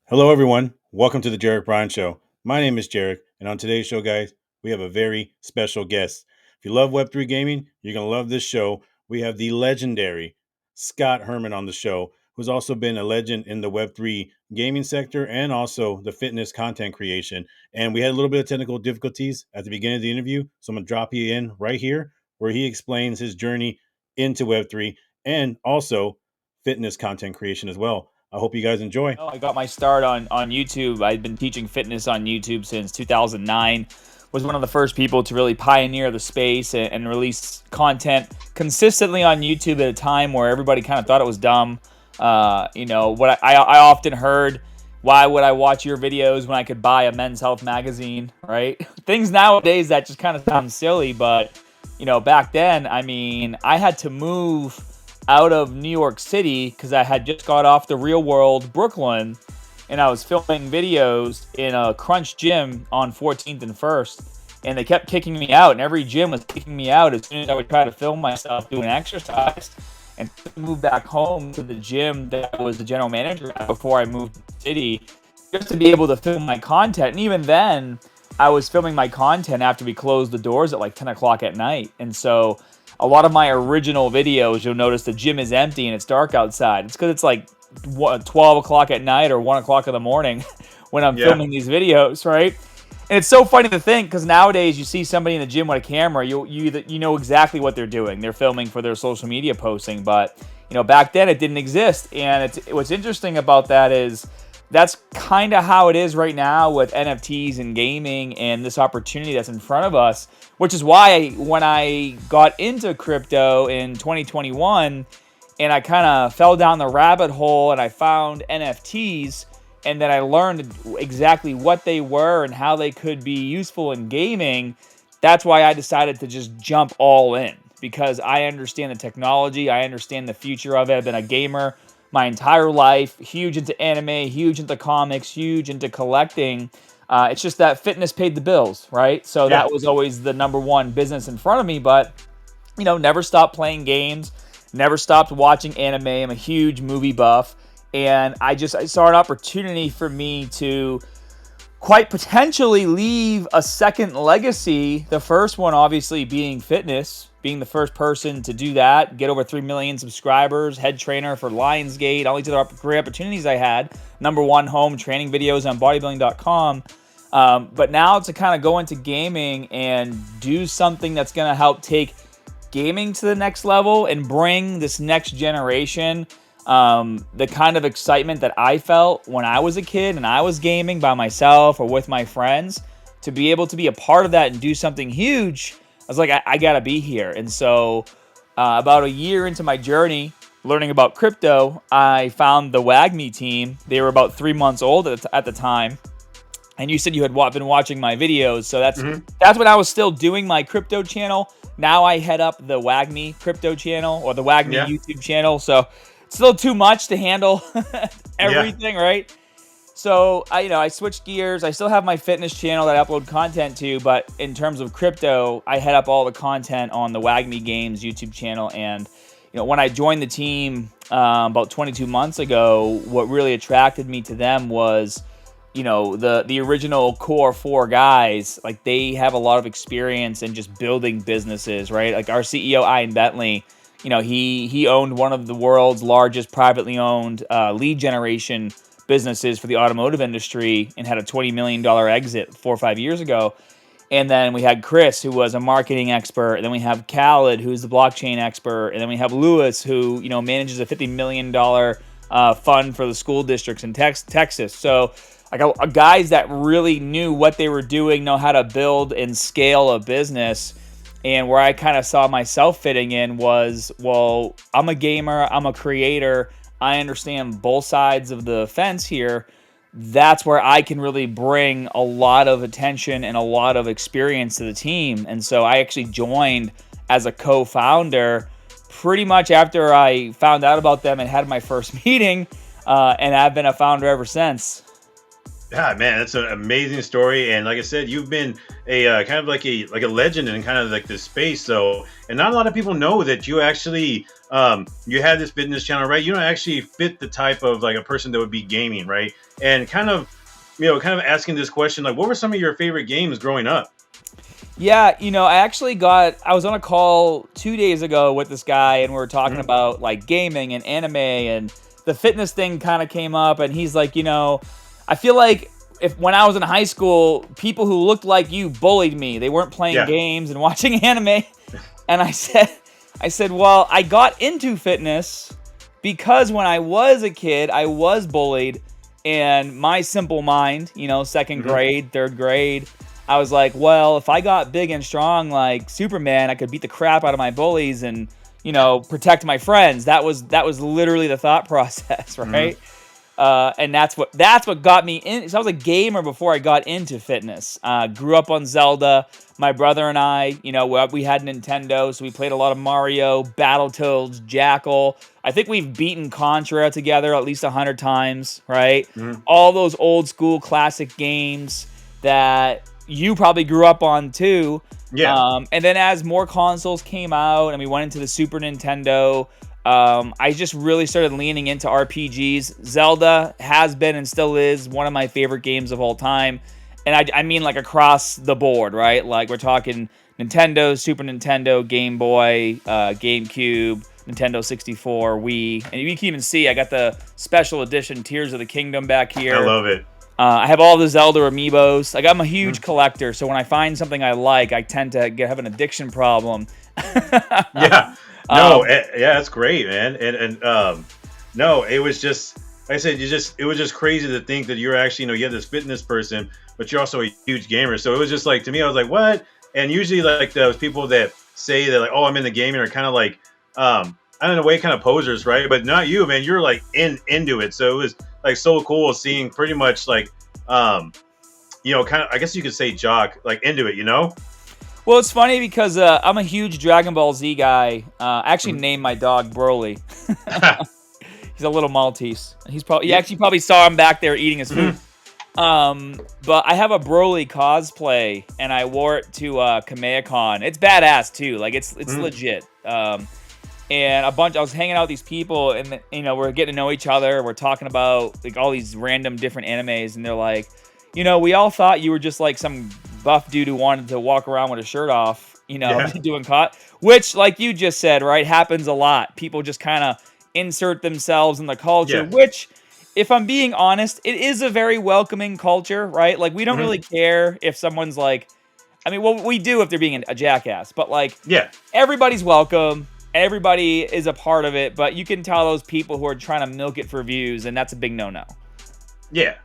Hello, everyone. Welcome to the Jarek Brian Show. My name is Jarek, and on today's show, guys, we have a very special guest. If you love Web3 gaming, you're going to love this show. We have the legendary Scott Herman on the show, who's also been a legend in the Web3 gaming sector and also the fitness content creation. And we had a little bit of technical difficulties at the beginning of the interview, so I'm going to drop you in right here where he explains his journey into Web3 and also fitness content creation as well. I hope you guys enjoy. I got my start on YouTube. I've been teaching fitness on YouTube since 2009. Was one of the first people to really pioneer the space and release content consistently on YouTube at a time where everybody kind of thought it was dumb. What I often heard, why would I watch your videos when I could buy a Men's Health magazine, right? Things nowadays that just kind of sound silly, but back then, I had to move out of New York City because I had just got off the Real World Brooklyn, and I was filming videos in a Crunch gym on 14th and 1st, and they kept kicking me out, and every gym was kicking me out as soon as I would try to film myself doing exercise, and move back home to the gym that I was the general manager at before I moved to the city, just to be able to film my content. And even then, I was filming my content after we closed the doors at like 10 o'clock at night. And so a lot of my original videos, you'll notice the gym is empty and it's dark outside. It's because it's like 12 o'clock at night or 1 o'clock in the morning when I'm filming these videos, right? And it's so funny to think because nowadays you see somebody in the gym with a camera, you know exactly what they're doing. They're filming for their social media posting, but back then it didn't exist. And what's interesting about that is that's kind of how it is right now with NFTs and gaming and this opportunity that's in front of us, which is why when I got into crypto in 2021 and I kind of fell down the rabbit hole and I found NFTs, and then I learned exactly what they were and how they could be useful in gaming, that's why I decided to just jump all in, because I understand the technology, I understand the future of it. I've been a gamer my entire life, huge into anime, huge into comics, huge into collecting. It's just that fitness paid the bills, right? So that was always the number one business in front of me, but never stopped playing games, never stopped watching anime. I'm a huge movie buff. And I saw an opportunity for me to quite potentially leave a second legacy. The first one, obviously, being fitness, being the first person to do that, get over 3 million subscribers, head trainer for Lionsgate, all these other great opportunities I had. Number one home training videos on bodybuilding.com. But now to kind of go into gaming and do something that's going to help take gaming to the next level and bring this next generation the kind of excitement that I felt when I was a kid and I was gaming by myself or with my friends, to be able to be a part of that and do something huge. I was like, I gotta be here. And so about a year into my journey learning about crypto, I found the Wagmi team. They were about 3 months old at the time. And you said you had been watching my videos. So that's when I was still doing my crypto channel. Now I head up the Wagmi crypto channel, or the Wagmi YouTube channel. So still too much to handle everything, right? So I switched gears. I still have my fitness channel that I upload content to, but in terms of crypto, I head up all the content on the Wagmi Games YouTube channel. And when I joined the team about 22 months ago, what really attracted me to them was the original core 4 guys. Like, they have a lot of experience in just building businesses, right? Like our CEO, Ian Bentley. He owned one of the world's largest privately owned lead generation businesses for the automotive industry and had a $20 million exit 4 or 5 years ago. And then we had Chris, who was a marketing expert. And then we have Khaled, who's the blockchain expert. And then we have Lewis, who manages a $50 million fund for the school districts in Texas. So I got guys that really knew what they were doing, know how to build and scale a business. And where I kind of saw myself fitting in was, well, I'm a gamer, I'm a creator, I understand both sides of the fence here. That's where I can really bring a lot of attention and a lot of experience to the team. And so I actually joined as a co-founder pretty much after I found out about them and had my first meeting, and I've been a founder ever since. God, man, that's an amazing story, and like I said, you've been a kind of like a legend in kind of like this space. So, and not a lot of people know that you actually you have this fitness channel, right? You don't actually fit the type of like a person that would be gaming, right? And kind of, kind of asking this question, like, what were some of your favorite games growing up? Yeah, I was on a call 2 days ago with this guy, and we were talking about like gaming and anime, and the fitness thing kind of came up, and he's like, I feel like if when I was in high school, people who looked like you bullied me. They weren't playing Yeah. games and watching anime. And I said, well, I got into fitness because when I was a kid, I was bullied, and my simple mind, second grade, third grade, I was like, well, if I got big and strong like Superman, I could beat the crap out of my bullies and, protect my friends. That was literally the thought process, right? And that's what got me in. So I was a gamer before I got into fitness. Grew up on Zelda. My brother and I, we had Nintendo, so we played a lot of Mario, Battletoads, Jackal. I think we've beaten Contra together at least 100 times, right? All those old school classic games that you probably grew up on too. Yeah. And then as more consoles came out and we went into the Super Nintendo, I just really started leaning into RPGs. Zelda has been and still is one of my favorite games of all time. And I mean like across the board, right? Like we're talking Nintendo, Super Nintendo, Game Boy, GameCube, Nintendo 64, Wii. And you can even see I got the special edition Tears of the Kingdom back here. I love it. I have all the Zelda amiibos. Like I'm a huge collector, so when I find something I like, I tend to have an addiction problem. Yeah. No, yeah, that's great, man. And no, it was just like I said, it was just crazy to think that you're actually, you have this fitness person, but you're also a huge gamer. So it was just like, to me, I was like, what? And usually like those people that say that like, oh, I'm in the gaming are kind of like I don't know, way kind of posers, right? But not you, man. You're like into it. So it was like so cool seeing pretty much like kind of, I guess you could say jock like into it, Well, it's funny because I'm a huge Dragon Ball Z guy. I actually named my dog Broly. He's a little Maltese. You actually probably saw him back there eating his food. But I have a Broly cosplay, and I wore it to Kamehacon. It's badass too. Like it's legit. And I was hanging out with these people, and we're getting to know each other. We're talking about like all these random different animes, and they're like, we all thought you were just like some buff dude who wanted to walk around with a shirt off, doing which, like you just said, right, happens a lot. People just kind of insert themselves in the culture, which, if I'm being honest, it is a very welcoming culture, right? Like we don't really care if someone's like, well, we do if they're being a jackass, but like, everybody's welcome. Everybody is a part of it, but you can tell those people who are trying to milk it for views, and that's a big no-no. Yeah.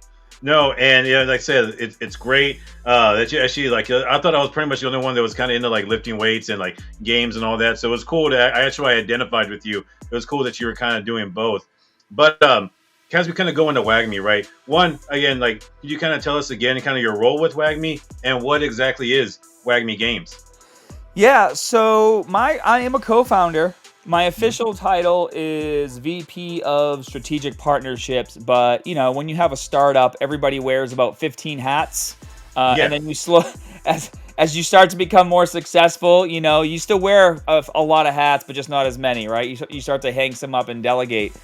No, and like I said, it's great that you actually like. I thought I was pretty much the only one that was kind of into like lifting weights and like games and all that. So it was cool that I actually identified with you. It was cool that you were kind of doing both. But as we kind of go into Wagmi, right? One, again, like, could you kind of tell us again kind of your role with Wagmi and what exactly is Wagmi Games? Yeah, so I am a co-founder. My official title is VP of Strategic Partnerships, but when you have a startup, everybody wears about 15 hats, and then as you start to become more successful, you still wear a lot of hats, but just not as many, right? You start to hang some up and delegate.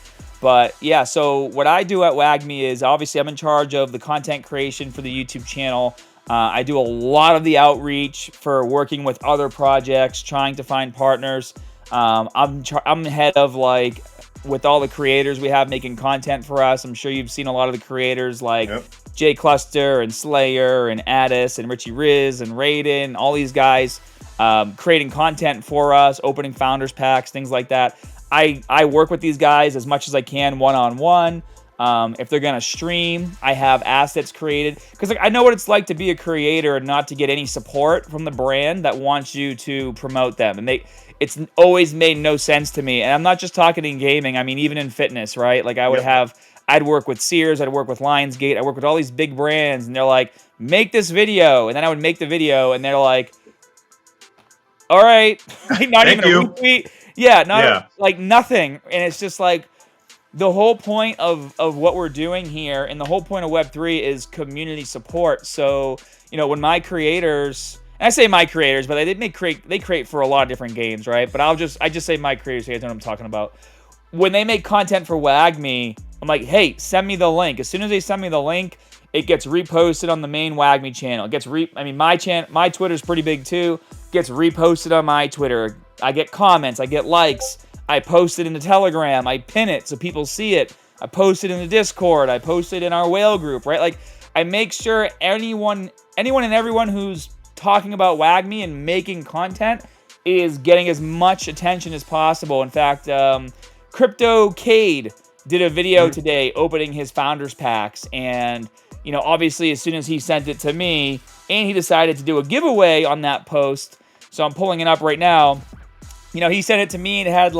But yeah, so what I do at Wagmi is obviously I'm in charge of the content creation for the YouTube channel. I do a lot of the outreach for working with other projects, trying to find partners. I'm head of like with all the creators we have making content for us. I'm sure you've seen a lot of the creators like Jay Cluster and Slayer and Addis and Richie Riz and Raiden, all these guys creating content for us, opening founders packs, things like that. I work with these guys as much as I can one-on-one. If they're going to stream, I have assets created because I know what it's like to be a creator and not to get any support from the brand that wants you to promote them. And it's always made no sense to me. And I'm not just talking in gaming. I mean, even in fitness, right? Like I'd work with Sears, I'd work with Lionsgate, I'd work with all these big brands, and they're like, make this video. And then I would make the video, and they're like, all right, not even a retweet. Yeah, like nothing. And it's just like, the whole point of what we're doing here, and the whole point of Web3 is community support. So, when my creators, and I say my creators, but they create for a lot of different games, right? But I just say my creators, so you guys know what I'm talking about. When they make content for Wagmi, I'm like, hey, send me the link. As soon as they send me the link, it gets reposted on the main Wagmi channel. It gets my Twitter's pretty big too. Gets reposted on my Twitter. I get comments, I get likes. I post it in the Telegram. I pin it so people see it. I post it in the Discord. I post it in our whale group, right? Like, I make sure anyone and everyone who's talking about Wagmi and making content is getting as much attention as possible. In fact, Crypto Cade did a video today opening his founders packs, and obviously as soon as he sent it to me, and he decided to do a giveaway on that post, so I'm pulling it up right now. He sent it to me and it had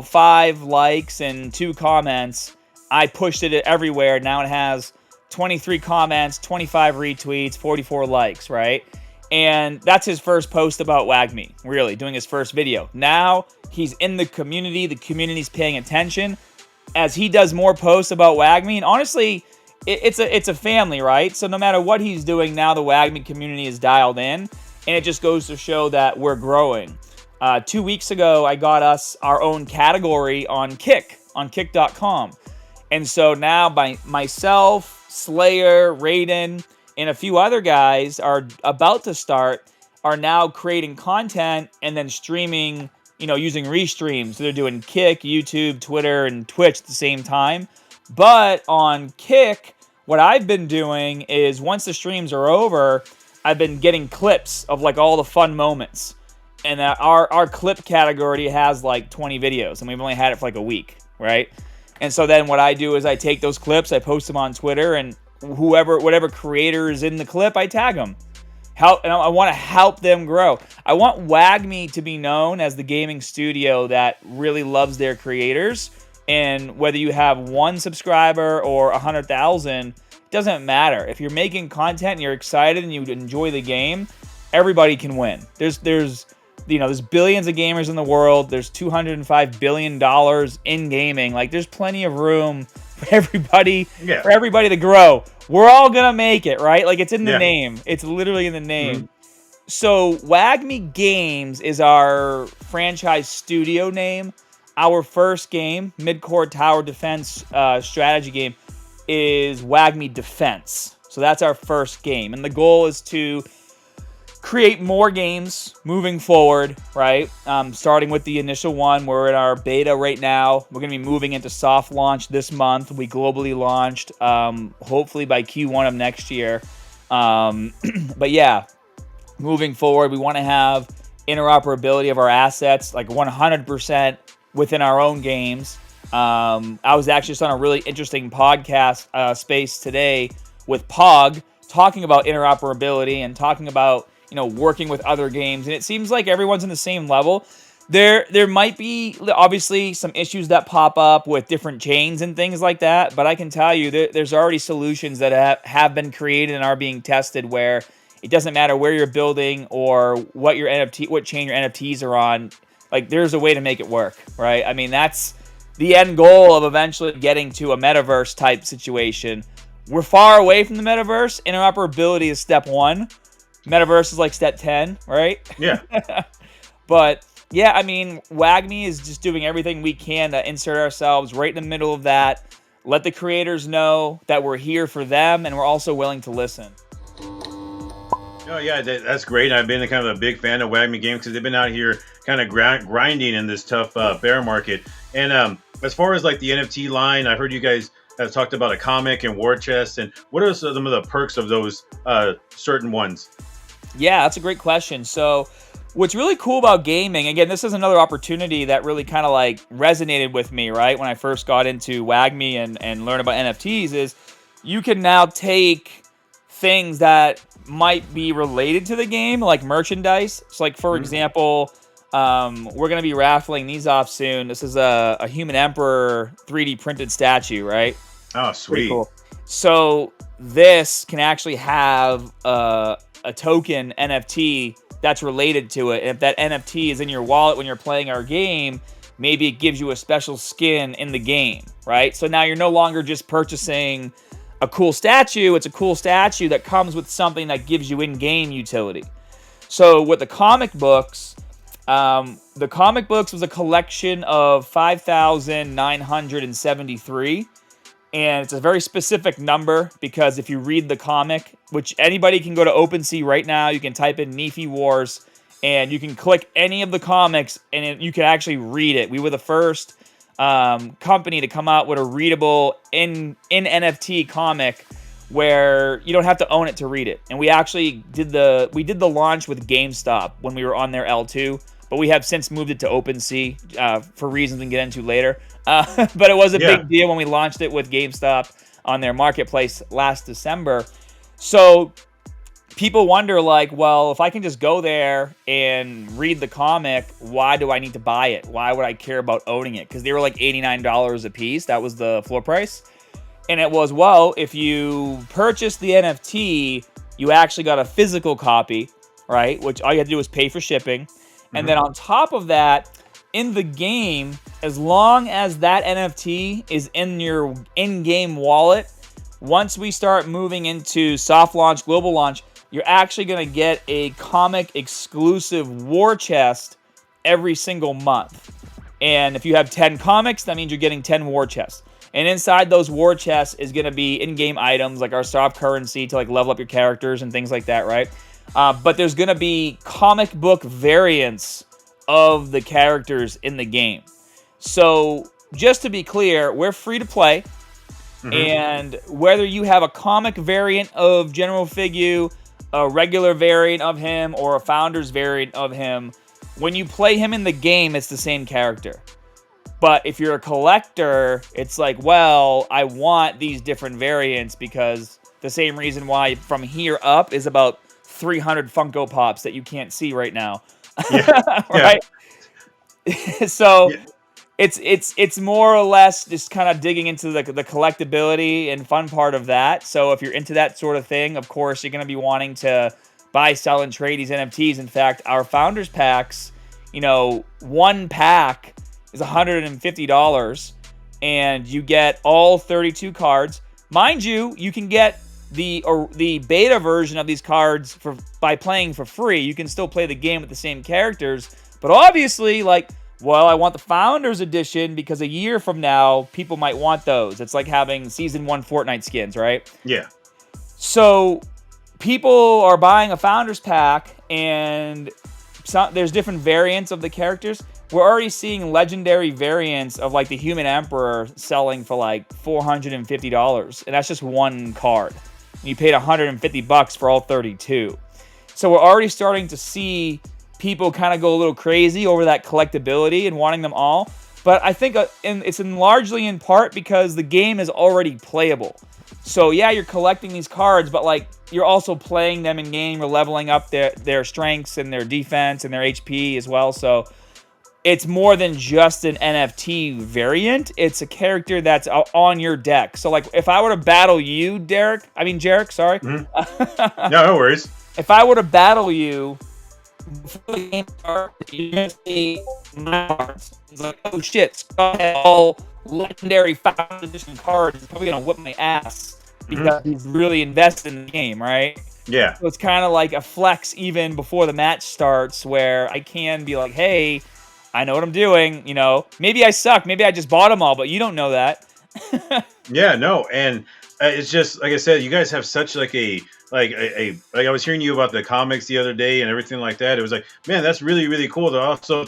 5 likes and 2 comments. I pushed it everywhere. Now it has 23 comments, 25 retweets, 44 likes, right? And that's his first post about Wagmi, really, doing his first video. Now he's in the community. The community's paying attention. As he does more posts about Wagmi, and honestly, it's a family, right? So no matter what he's doing, now the Wagmi community is dialed in, and it just goes to show that we're growing. 2 weeks ago, I got us our own category on Kick.com. And so now myself, Slayer, Raiden, and a few other guys are about to are now creating content and then streaming, using restreams. So they're doing Kick, YouTube, Twitter, and Twitch at the same time. But on Kick, what I've been doing is once the streams are over, I've been getting clips of all the fun moments. And our clip category has 20 videos, and we've only had it for a week, right? And so then what I do is I take those clips, I post them on Twitter, and whatever creator is in the clip, I tag them. And I want to help them grow. I want Wagmi to be known as the gaming studio that really loves their creators. And whether you have 1 subscriber or 100,000, doesn't matter. If you're making content and you're excited and you enjoy the game, everybody can win. There's billions of gamers in the world. There's $205 billion in gaming. There's plenty of room for everybody to grow. We're all gonna make it, right? It's in the name. It's literally in the name. Mm-hmm. So Wagmi Games is our franchise studio name. Our first game, mid-core tower defense strategy game, is Wagmi Defense. So that's our first game, and the goal is to create more games moving forward, right? Starting with the initial one. We're in our beta right now. We're going to be moving into soft launch this month. We globally launched, hopefully by Q1 of next year. But yeah, moving forward, we want to have interoperability of our assets, 100% within our own games. I was actually just on a really interesting podcast space today with Pog, talking about interoperability and talking about working with other games, and it seems like everyone's in the same level. There might be obviously some issues that pop up with different chains and things like that, but I can tell you there's already solutions that have been created and are being tested where it doesn't matter where you're building or what chain your NFTs are on. There's a way to make it work, right? I mean, that's the end goal of eventually getting to a metaverse type situation. We're far away from the metaverse. Interoperability is step 1. Metaverse is step 10, right? Yeah. But yeah, I mean, Wagmi is just doing everything we can to insert ourselves right in the middle of that. Let the creators know that we're here for them, and we're also willing to listen. Oh yeah, that's great. I've been kind of a big fan of Wagmi Games because they've been out here kind of grinding in this tough bear market. And as far as the NFT line, I heard you guys have talked about a comic and war chest. And what are some of the perks of those certain ones? Yeah, that's a great question. So what's really cool about gaming, again, this is another opportunity that really kind of resonated with me, right? When I first got into Wagmi and learned about NFTs is you can now take things that might be related to the game, like merchandise. So for example, we're going to be raffling these off soon. This is a Human Emperor 3D printed statue, right? Oh, sweet. Cool. So this can actually have a token NFT that's related to it. And if that NFT is in your wallet when you're playing our game, maybe it gives you a special skin in the game, right? So now you're no longer just purchasing a cool statue. It's a cool statue that comes with something that gives you in-game utility. So with the comic books was a collection of 5,973. And it's a very specific number because if you read the comic, which anybody can go to OpenSea right now, you can type in Nephi Wars, and you can click any of the comics, and you can actually read it. We were the first company to come out with a readable in NFT comic where you don't have to own it to read it. And we actually did the launch with GameStop when we were on their L2, but we have since moved it to OpenSea for reasons we can get into later. But it was a big deal when we launched it with GameStop on their marketplace last December. So people wonder, like, well, if I can just go there and read the comic, why do I need to buy it? Why would I care about owning it? Because they were like $89 a piece. That was the floor price. And it was, well, if you purchase the NFT, you actually got a physical copy, right? Which all you had to do was pay for shipping. And then on top of that, in the game, as long as that NFT is in your in-game wallet, once we start moving into soft launch, global launch, you're actually going to get a comic exclusive war chest every single month. And if you have 10 comics, that means you're getting 10 war chests. And inside those war chests is going to be in-game items like our soft currency to like level up your characters and things like that, right? But there's going to be comic book variants of the characters in the game. So just to be clear, we're free to play. And whether you have a comic variant of General Figu, a regular variant of him, or a Founders variant of him, when you play him in the game, it's the same character. But if you're a collector, it's like, well, I want these different variants because the same reason why From Here Up is about 300 Funko Pops that you can't see right now. Right? So it's more or less just kind of digging into the collectability and fun part of that. So if you're into that sort of thing, of course, you're going to be wanting to buy, sell, and trade these NFTs. In fact, our Founders Packs, one pack is $150, and you get all 32 cards. Mind you, you can get the beta version of these cards by playing for free. You can still play the game with the same characters, but obviously, I want the Founders Edition because a year from now, people might want those. It's like having Season 1 Fortnite skins, right? Yeah. So people are buying a Founders Pack, and there's different variants of the characters. We're already seeing legendary variants of like the Human Emperor selling for like $450, and that's just one card. You paid $150 for all 32. So we're already starting to see people kind of go a little crazy over that collectability and wanting them all. But I think it's largely in part because the game is already playable. So yeah, you're collecting these cards, but like you're also playing them in game. You're leveling up their strengths and their defense and their HP as well. So it's more than just an NFT variant. It's a character that's on your deck. So like if I were to battle you, Jarek, sorry. No worries. If I were to battle you, before the game starts, you're going to see my cards. It's like, oh shit, Scott had all legendary 5th edition cards. He's probably going to whip my ass because he's really invested in the game, right? Yeah. So it's kind of like a flex even before the match starts where I can be like, hey, I know what I'm doing. Maybe I suck. Maybe I just bought them all, but you don't know that. Yeah, no. And it's just, like I said, you guys have such like like I was hearing you about the comics the other day and everything like that. It was like, man, that's really, really cool. They're also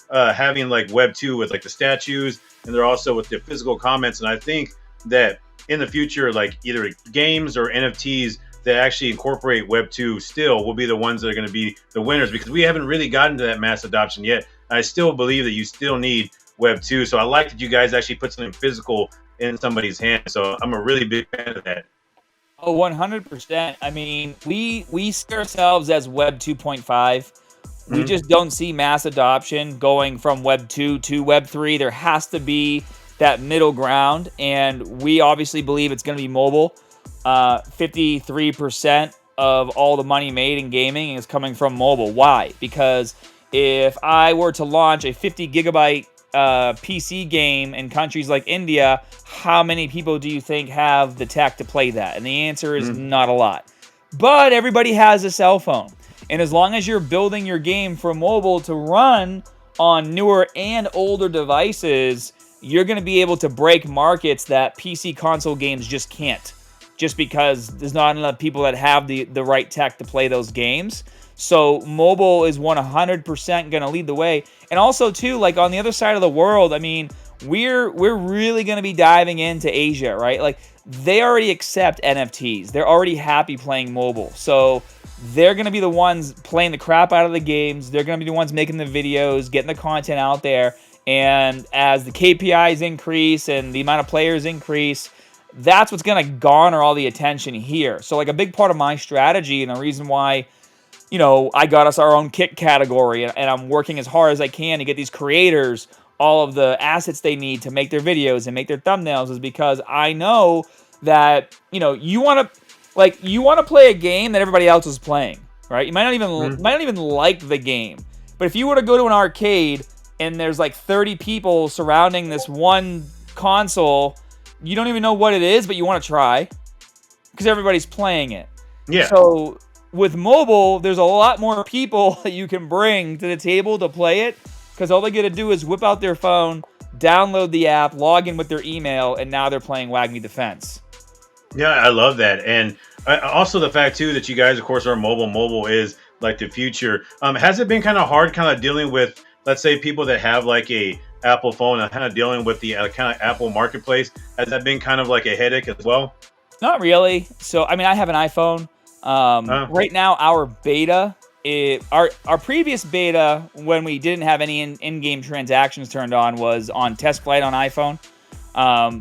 having like Web 2 with like the statues, and they're also with the physical comments. And I think that in the future, like either games or NFTs that actually incorporate Web 2 still will be the ones that are going to be the winners, because we haven't really gotten to that mass adoption yet. I still believe that you still need Web 2. So I like that you guys actually put something physical in somebody's hand. So I'm a really big fan of that. Oh, 100%. I mean, we see ourselves as Web 2.5. We just don't see mass adoption going from Web 2 to Web 3. There has to be that middle ground, and we obviously believe it's going to be mobile. 53% of all the money made in gaming is coming from mobile. Why? Because if I were to launch a 50 gigabyte PC game in countries like India, how many people do you think have the tech to play that? And the answer is not a lot. But everybody has a cell phone. And as long as you're building your game for mobile to run on newer and older devices, you're going to be able to break markets that PC console games just can't. Just because there's not enough people that have the right tech to play those games. So mobile is 100% going to lead the way. And also, too, like on the other side of the world, I mean, we're really going to be diving into Asia, right? Like, they already accept NFTs. They're already happy playing mobile. So they're going to be the ones playing the crap out of the games. They're going to be the ones making the videos, getting the content out there. And as the KPIs increase and the amount of players increase, that's what's going to garner all the attention here. So, like, a big part of my strategy and the reason why, you know, I got us our own kick category and I'm working as hard as I can to get these creators all of the assets they need to make their videos and make their thumbnails is because I know that, you know, you want to play a game that everybody else is playing, right? You might not even like the game. But if you were to go to an arcade and there's like 30 people surrounding this one console, you don't even know what it is, but you want to try because everybody's playing it. Yeah. So with mobile, there's a lot more people that you can bring to the table to play it because all they get to do is whip out their phone, download the app, log in with their email, and now they're playing Wagmi Defense. Yeah, I love that. And also the fact, too, that you guys, of course, are mobile. Mobile is like the future. Has it been kind of hard kind of dealing with, let's say, people that have like a Apple phone and kind of dealing with the kind of Apple marketplace? Has that been kind of like a headache as well? Not really. So, I mean, I have an iPhone. Right now, our beta, our previous beta, when we didn't have any in-game transactions turned on, was on test flight on iPhone.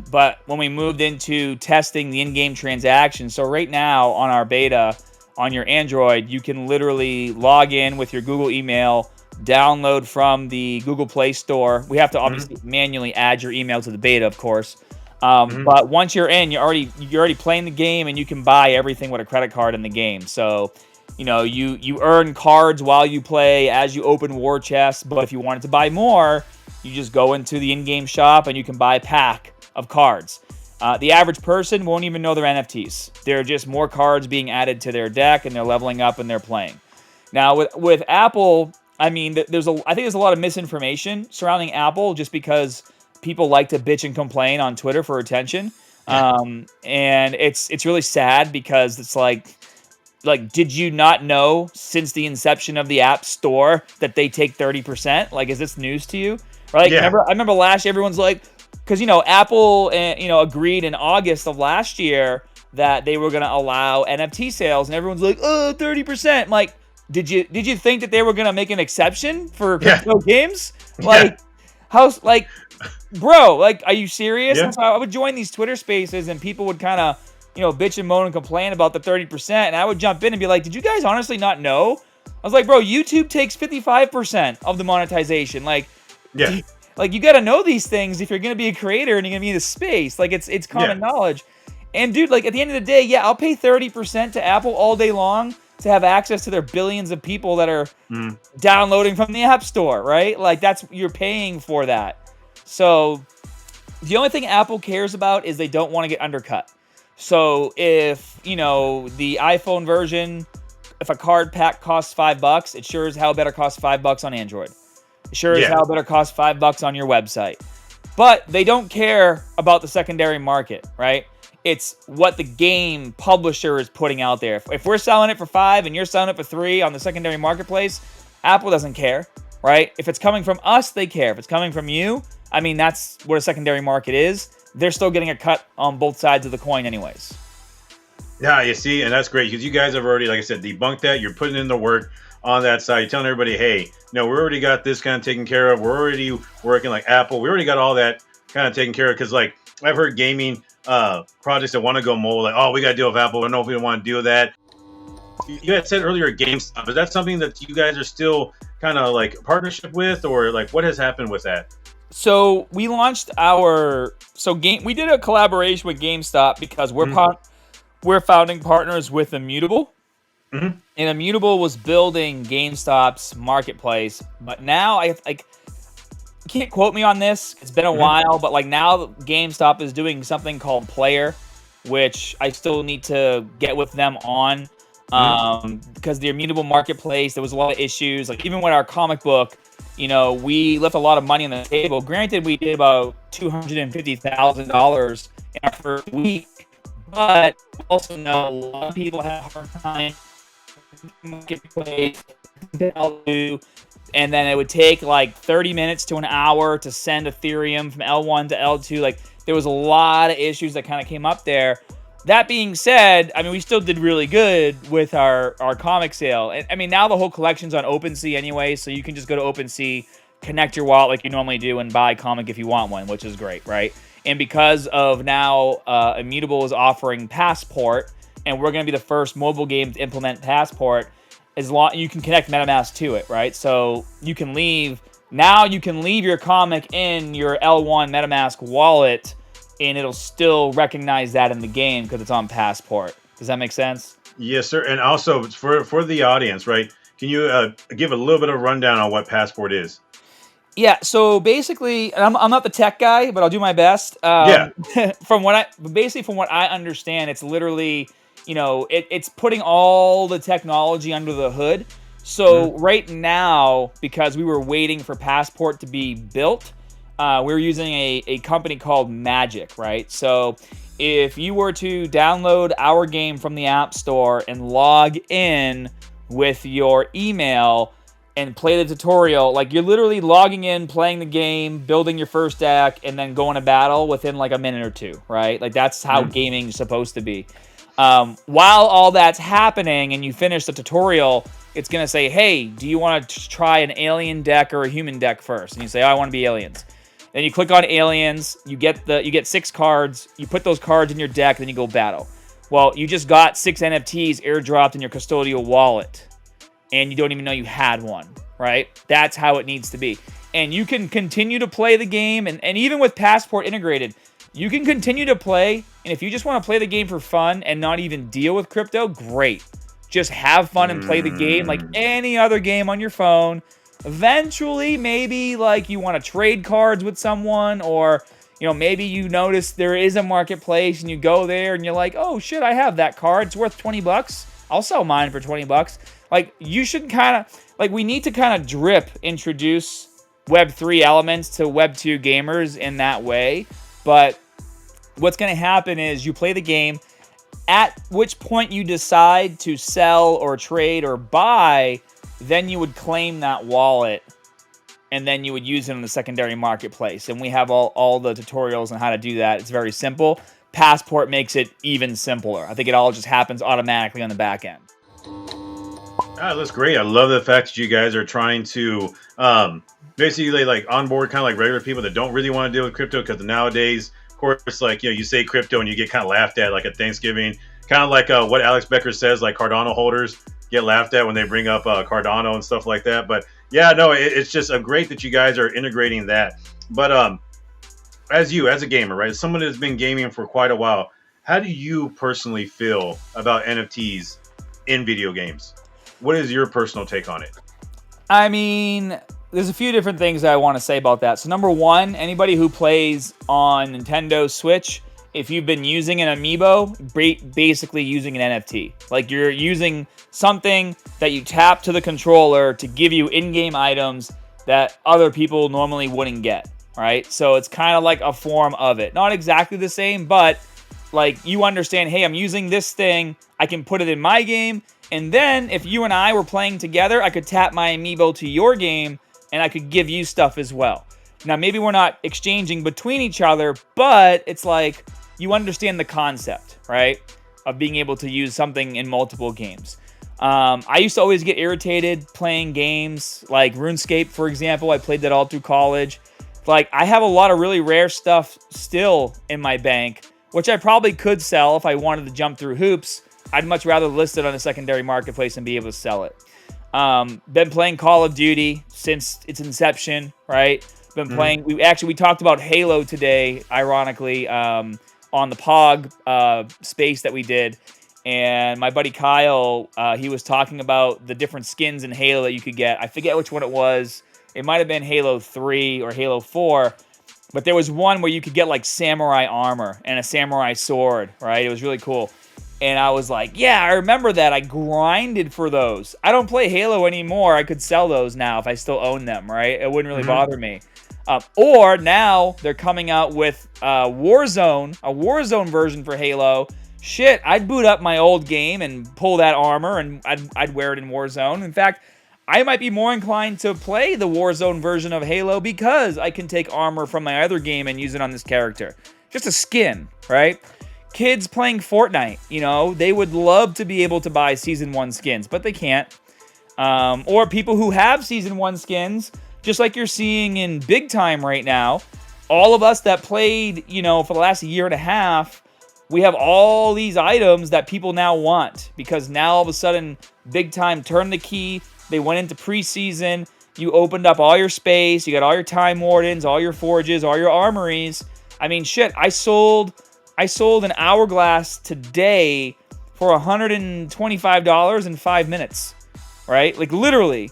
But when we moved into testing the in-game transactions, so right now on our beta on your Android, you can literally log in with your Google email, download from the Google Play Store. We have to obviously manually add your email to the beta, of course. But once you're in, you're already playing the game, and you can buy everything with a credit card in the game. So, you know, you earn cards while you play as you open war chests. But if you wanted to buy more, you just go into the in-game shop and you can buy a pack of cards. The average person won't even know they're NFTs. They're just more cards being added to their deck, and they're leveling up and they're playing. Now with Apple, I mean, I think there's a lot of misinformation surrounding Apple just because people like to bitch and complain on Twitter for attention. And it's really sad because it's like, did you not know since the inception of the App Store that they take 30%? Like, is this news to you? Right? Yeah. I remember last year, everyone's like, because, you know, Apple, agreed in August of last year that they were going to allow NFT sales, and everyone's like, oh, 30%. I'm like, did you think that they were going to make an exception for crypto games? Like, bro, like, are you serious? Yeah. So I would join these Twitter spaces, and people would kind of, bitch and moan and complain about the 30%, and I would jump in and be like, did you guys honestly not know? I was like, bro, YouTube takes 55% of the monetization. Like, yeah. Like, you got to know these things if you're going to be a creator and you're going to be in the space. Like, it's common knowledge. And, dude, like, at the end of the day, yeah, I'll pay 30% to Apple all day long to have access to their billions of people that are downloading from the App Store, right? Like, you're paying for that. So the only thing Apple cares about is they don't want to get undercut. So if, the iPhone version, if a card pack costs $5, it sure as hell better cost $5 on Android. Sure as hell better cost $5 on your website. But they don't care about the secondary market, right? It's what the game publisher is putting out there. If we're selling it for $5 and you're selling it for $3 on the secondary marketplace, Apple doesn't care, right? If it's coming from us, they care. If it's coming from you, I mean, that's what a secondary market is. They're still getting a cut on both sides of the coin anyways. Yeah, you see, and that's great because you guys have already, like I said, debunked that. You're putting in the work on that side. You're telling everybody, hey, we already got this kind of taken care of. We're already working like Apple. We already got all that kind of taken care of because, like, I've heard gaming projects that want to go mobile, like, oh, we got to deal with Apple. I don't know if we want to deal with that. You had said earlier GameStop. Is that something that you guys are still kind of like partnership with, or like what has happened with that? So we launched we did a collaboration with GameStop because we're founding partners with Immutable. Mhm. And Immutable was building GameStop's marketplace, but now I like can't quote me on this. It's been a Mhm. while, but like now GameStop is doing something called Player, which I still need to get with them on. Mhm. Because the Immutable marketplace, there was a lot of issues. Like even with our comic book, we left a lot of money on the table. Granted, we did about $250,000 in our first week, but we also know a lot of people have a hard time marketplace and then it would take like 30 minutes to an hour to send Ethereum from L1 to L2. Like there was a lot of issues that kind of came up there. That being said, I mean, we still did really good with our comic sale. And I mean, now the whole collection's on OpenSea anyway, so you can just go to OpenSea, connect your wallet like you normally do, and buy a comic if you want one, which is great, right? And because of now Immutable is offering Passport, and we're going to be the first mobile game to implement Passport, as long you can connect MetaMask to it, right? So you can leave your comic in your L1 MetaMask wallet, and it'll still recognize that in the game because it's on Passport. Does that make sense? Yes, sir. And also for the audience, right? Can you give a little bit of rundown on what Passport is? Yeah. So basically, I'm not the tech guy, but I'll do my best. Yeah. From what I understand, it's literally, it's putting all the technology under the hood. Mhm. So right now, because we were waiting for Passport to be built, we're using a company called Magic, right? So if you were to download our game from the App Store and log in with your email and play the tutorial, like you're literally logging in, playing the game, building your first deck, and then going to battle within like a minute or two, right? Like that's how Mhm. gaming is supposed to be. While all that's happening and you finish the tutorial, it's gonna say, "Hey, do you want to try an alien deck or a human deck first?" And you say, "Oh, I want to be aliens." Then you click on aliens. You get 6 cards. You put those cards in your deck. Then you go battle. Well, you just got 6 NFTs airdropped in your custodial wallet, and you don't even know you had one, right? That's how it needs to be. And you can continue to play the game, and even with Passport integrated, you can continue to play. And if you just want to play the game for fun and not even deal with crypto, great. Just have fun and play the game like Mm. any other game on your phone. Eventually, maybe like you want to trade cards with someone, or maybe you notice there is a marketplace and you go there and you're like, oh shit, I have that card. It's worth $20. I'll sell mine for $20. Like you should kind of like we need to kind of introduce Web3 elements to Web2 gamers in that way. But what's going to happen is you play the game, at which point you decide to sell or trade or buy, then you would claim that wallet and then you would use it in the secondary marketplace. And we have all the tutorials on how to do that. It's very simple. Passport makes it even simpler. I think it all just happens automatically on the back end. Ah, that's great. I love the fact that you guys are trying to basically like onboard kind of like regular people that don't really want to deal with crypto, because nowadays, of course, like you say crypto and you get kind of laughed at like at Thanksgiving, kind of like what Alex Becker says, like Cardano holders get laughed at when they bring up Cardano and stuff like that. But yeah, no, it's just great that you guys are integrating that. But as a gamer, right, as someone that's been gaming for quite a while, how do you personally feel about NFTs in video games? What is your personal take on it? I mean, there's a few different things I want to say about that. So number one, anybody who plays on Nintendo Switch, if you've been using an amiibo, basically using an NFT. Like you're using something that you tap to the controller to give you in-game items that other people normally wouldn't get, right? So it's kind of like a form of it. Not exactly the same, but like you understand, hey, I'm using this thing, I can put it in my game, and then if you and I were playing together, I could tap my amiibo to your game and I could give you stuff as well. Now, maybe we're not exchanging between each other, but it's like you understand the concept, right? Of being able to use something in multiple games. I used to always get irritated playing games like RuneScape, for example. I played that all through college. Like, I have a lot of really rare stuff still in my bank, which I probably could sell if I wanted to jump through hoops. I'd much rather list it on a secondary marketplace and be able to sell it. Been playing Call of Duty since its inception, right? Been Mhm. playing. We talked about Halo today, ironically, on the Pog space that we did, and my buddy Kyle, he was talking about the different skins in Halo that you could get. I forget which one it was. It might have been Halo 3 or Halo 4, but there was one where you could get like samurai armor and a samurai sword, right? It was really cool. And I was like, yeah, I remember that. I grinded for those. I don't play Halo anymore. I could sell those now if I still own them, right? It wouldn't really bother me. Or now they're coming out with Warzone, a Warzone version for Halo. Shit, I'd boot up my old game and pull that armor, and I'd wear it in Warzone. In fact, I might be more inclined to play the Warzone version of Halo because I can take armor from my other game and use it on this character. Just a skin, right? Kids playing Fortnite, you know, they would love to be able to buy Season 1 skins, but they can't. Or people who have Season 1 skins, just like you're seeing in Big Time right now. All of us that played, you know, for the last year and a half, we have all these items that people now want because now all of a sudden Big Time turned the key. They went into preseason. You opened up all your space. You got all your Time Wardens, all your Forges, all your armories. I mean, shit, I sold an Hourglass today for $125 in 5 minutes, right? Like, literally.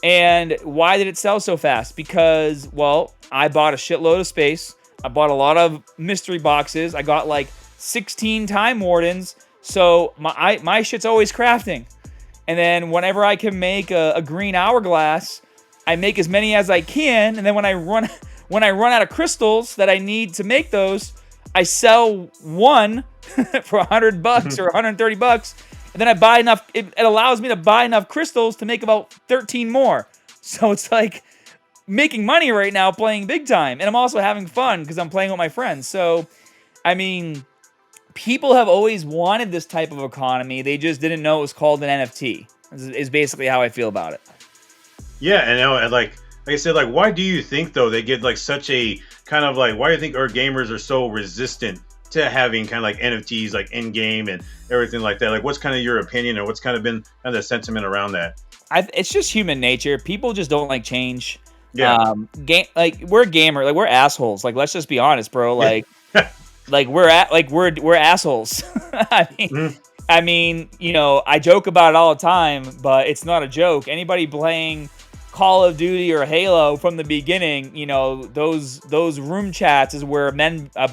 And why did it sell so fast? Because, well, I bought a shitload of space. I bought a lot of mystery boxes. I got, like, 16 Time Wardens. So my shit's always crafting. And then whenever I can make a green Hourglass, I make as many as I can. And then when I run out of crystals that I need to make those, I sell one for $100 or $130, and then I buy enough. It allows me to buy enough crystals to make about 13 more. So it's like making money right now playing Big Time, and I'm also having fun because I'm playing with my friends. So, I mean, people have always wanted this type of economy. They just didn't know it was called an NFT. Is basically how I feel about it. Yeah, and like I said, like, why do you think though they get like such a kind of like, why do you think our gamers are so resistant to having kind of like NFTs like in game and everything like that? Like, what's kind of your opinion, or what's kind of been kind of the sentiment around that? It's just human nature. People just don't like change. Yeah. Like, we're a gamer. Like, we're assholes. Like, let's just be honest, bro. Like, we're assholes. I mean, you know, I joke about it all the time, but it's not a joke. Anybody playing Call of Duty or Halo from the beginning, you know, those room chats is where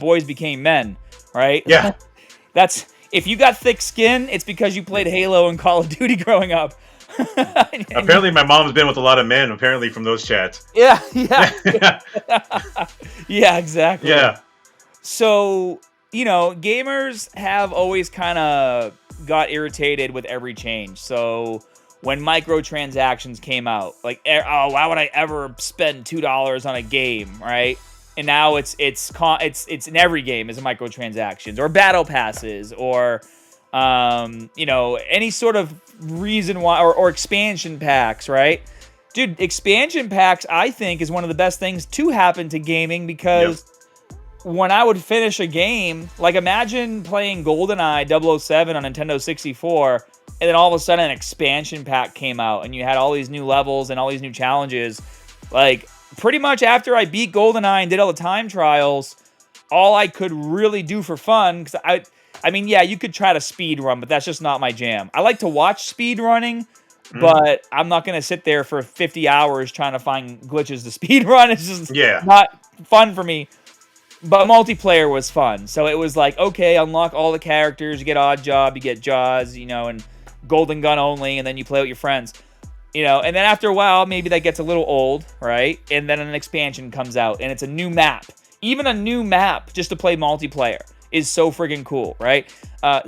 boys became men, right? Yeah. That's, if you got thick skin, it's because you played Halo and Call of Duty growing up. Apparently my mom's been with a lot of men, apparently, from those chats. Yeah. Yeah, exactly. Yeah. So, you know, gamers have always kind of got irritated with every change. So when microtransactions came out, like, oh, why would I ever spend $2 on a game, right? And now it's in every game is microtransactions or battle passes or you know, any sort of reason why, or expansion packs, right? Dude, expansion packs, I think, is one of the best things to happen to gaming because when I would finish a game, like, imagine playing GoldenEye 007 on Nintendo 64, and then all of a sudden an expansion pack came out, and you had all these new levels and all these new challenges. Like, pretty much after I beat GoldenEye and did all the time trials, all I could really do for fun, because I mean, yeah, you could try to speed run, but that's just not my jam. I like to watch speed running, but I'm not going to sit there for 50 hours trying to find glitches to speed run. It's just not fun for me. But multiplayer was fun. So it was like, okay, unlock all the characters, you get Odd Job, you get Jaws, you know, and Golden Gun only, and then you play with your friends. You know, and then after a while, maybe that gets a little old, right? And then an expansion comes out, and it's a new map. Even a new map just to play multiplayer is so friggin' cool, right?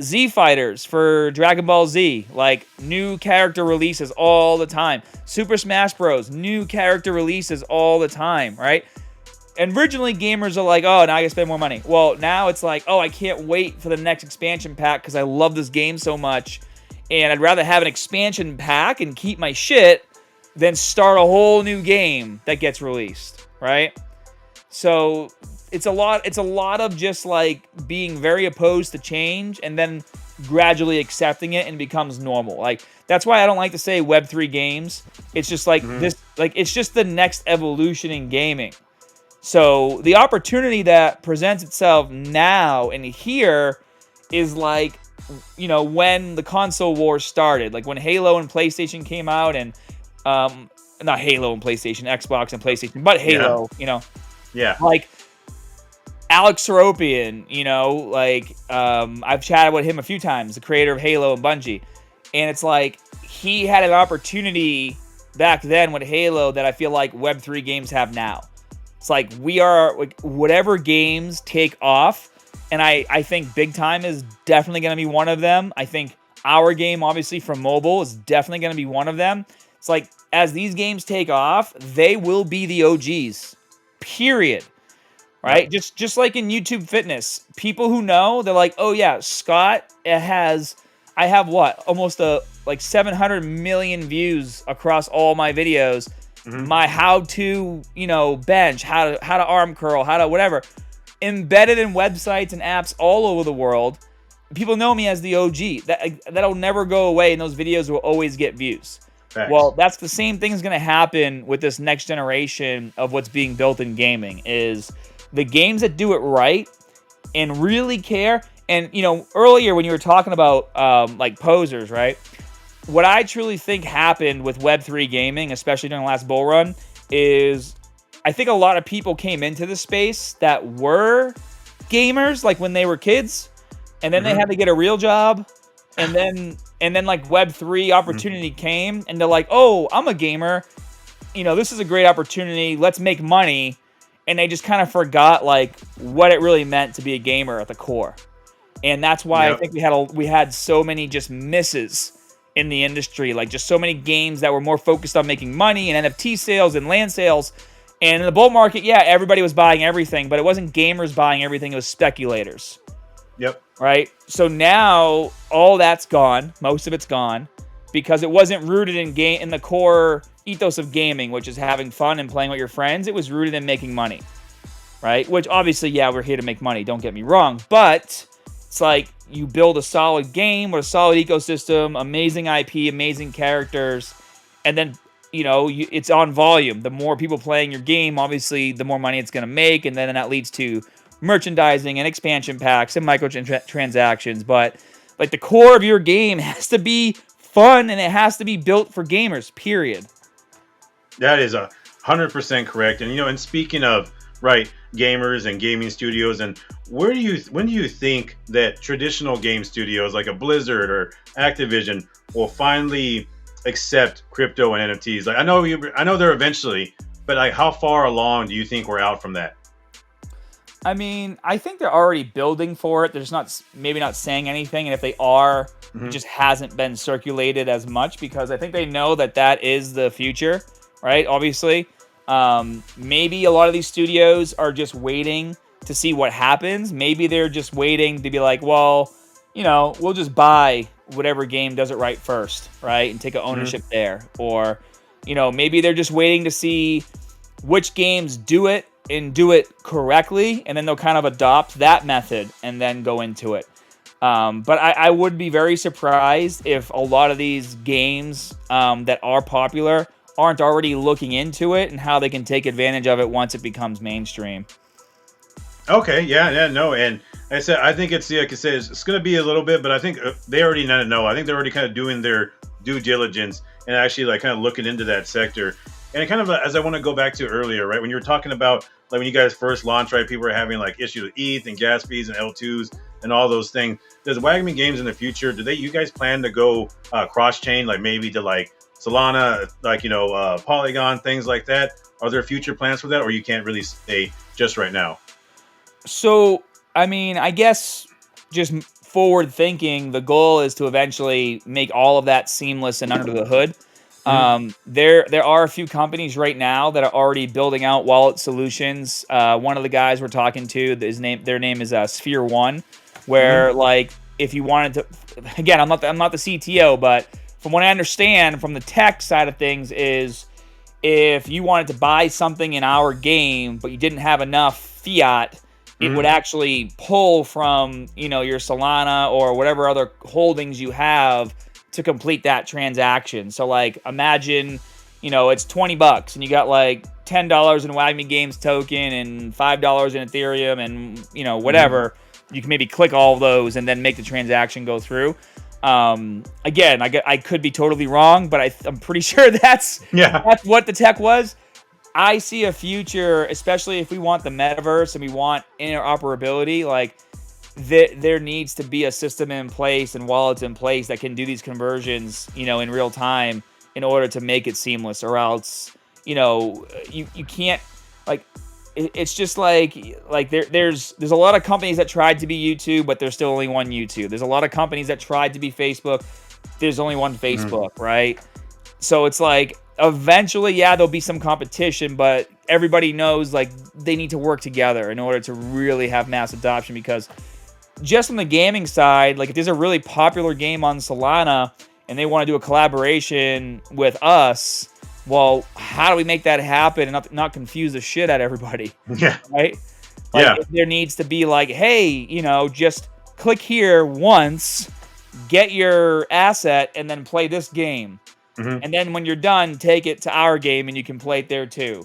Z Fighters for Dragon Ball Z, like, new character releases all the time. Super Smash Bros, new character releases all the time, right? And originally, gamers are like, oh, now I can spend more money. Well, now it's like, oh, I can't wait for the next expansion pack because I love this game so much. And I'd rather have an expansion pack and keep my shit than start a whole new game that gets released, right? So it's a lot of just, like, being very opposed to change and then gradually accepting it, and it becomes normal. Like, that's why I don't like to say Web3 games. It's just like this, like, it's just the next evolution in gaming. So the opportunity that presents itself now and here is like when the console wars started, like when Halo and PlayStation came out, and not Halo and PlayStation, Xbox and PlayStation, but Halo, Yeah. like Alex Seropian, I've chatted with him a few times, the creator of Halo and Bungie, and it's like he had an opportunity back then with Halo that I feel like Web3 games have now. It's like we are, like, whatever games take off, and I think Big Time is definitely going to be one of them. I think our game, obviously, from mobile is definitely going to be one of them. It's like, as these games take off, they will be the OGs, period. Right? Yep. Just like in YouTube fitness, people who know, they're like, oh yeah, Scott I have almost 700 million views across all my videos. Mm-hmm. My how-to, bench, how to arm curl, how to whatever, embedded in websites and apps all over the world. People know me as the OG. That'll never go away, and those videos will always get views. Facts. Well, that's the same thing is going to happen with this next generation of what's being built in gaming. Is the games that do it right and really care. And, earlier when you were talking about like posers, right? What I truly think happened with Web3 gaming, especially during the last bull run, is I think a lot of people came into the space that were gamers, like when they were kids, and then they had to get a real job, and then like Web3 opportunity came, and they're like, oh, I'm a gamer, this is a great opportunity, let's make money. And they just kind of forgot like what it really meant to be a gamer at the core. And that's why I think we had so many just misses in the industry, like just so many games that were more focused on making money and NFT sales and land sales. And in the bull market, yeah, everybody was buying everything, but it wasn't gamers buying everything, it was speculators. Yep. Right? So now all that's gone, most of it's gone, because it wasn't rooted in the core ethos of gaming, which is having fun and playing with your friends. It was rooted in making money, right? Which obviously, yeah, we're here to make money, don't get me wrong, but it's like you build a solid game with a solid ecosystem, amazing IP, amazing characters, and then it's on volume. The more people playing your game, obviously, the more money it's going to make, and then that leads to merchandising and expansion packs and microtransactions. But like the core of your game has to be fun, and it has to be built for gamers, period. That is 100% correct. And and speaking of gamers and gaming studios, and when do you think that traditional game studios like a Blizzard or Activision will finally accept crypto and NFTs? Like I know they're eventually, but like how far along do you think we're out from that? I mean, I think they're already building for it. They're just maybe not saying anything, and if they are, it just hasn't been circulated as much because I think they know that is the future, right? Obviously, maybe a lot of these studios are just waiting to see what happens. Maybe they're just waiting to be like, well, we'll just buy whatever game does it right first, right, and take ownership there, or maybe they're just waiting to see which games do it and do it correctly, and then they'll kind of adopt that method and then go into it. But I would be very surprised if a lot of these games that are popular aren't already looking into it and how they can take advantage of it once it becomes mainstream. Okay, yeah, no, and I said I think it's like I said, it's going to be a little bit, but I think they already know. I think they're already kind of doing their due diligence and actually like kind of looking into that sector. And kind of as I want to go back to earlier, right, when you were talking about like when you guys first launched, right, people were having like issues with ETH and gas fees and L2s and all those things. Does Wagmi Games in the future, you guys plan to go cross chain, like maybe to like Solana, like Polygon, things like that? Are there future plans for that, or you can't really say just right now? So, I mean, I guess just forward thinking, the goal is to eventually make all of that seamless and under the hood. There are a few companies right now that are already building out wallet solutions. One of the guys we're talking to, their name is Sphere One, where like if you wanted to, again, I'm not the CTO, but from what I understand from the tech side of things is if you wanted to buy something in our game but you didn't have enough fiat, it would actually pull from your Solana or whatever other holdings you have to complete that transaction. So like imagine it's $20 and you got like $10 in Wagmi Games token and $5 in Ethereum and whatever. you can maybe click all of those and then make the transaction go through. Again, I could be totally wrong, but I'm pretty sure that's what the tech was. I see a future, especially if we want the metaverse and we want interoperability, like there needs to be a system in place and wallets in place that can do these conversions, in real time in order to make it seamless, or else, you can't, like, it's just like there's a lot of companies that tried to be YouTube, but there's still only one YouTube. There's a lot of companies that tried to be Facebook. There's only one Facebook, right? So it's like, eventually, there'll be some competition, but everybody knows, like, they need to work together in order to really have mass adoption, because just on the gaming side, like, if there's a really popular game on Solana and they want to do a collaboration with us, well, how do we make that happen and not confuse the shit out of everybody? Yeah. Right? Like, there needs to be like, hey, just click here once, get your asset, and then play this game. And then when you're done, take it to our game and you can play it there too.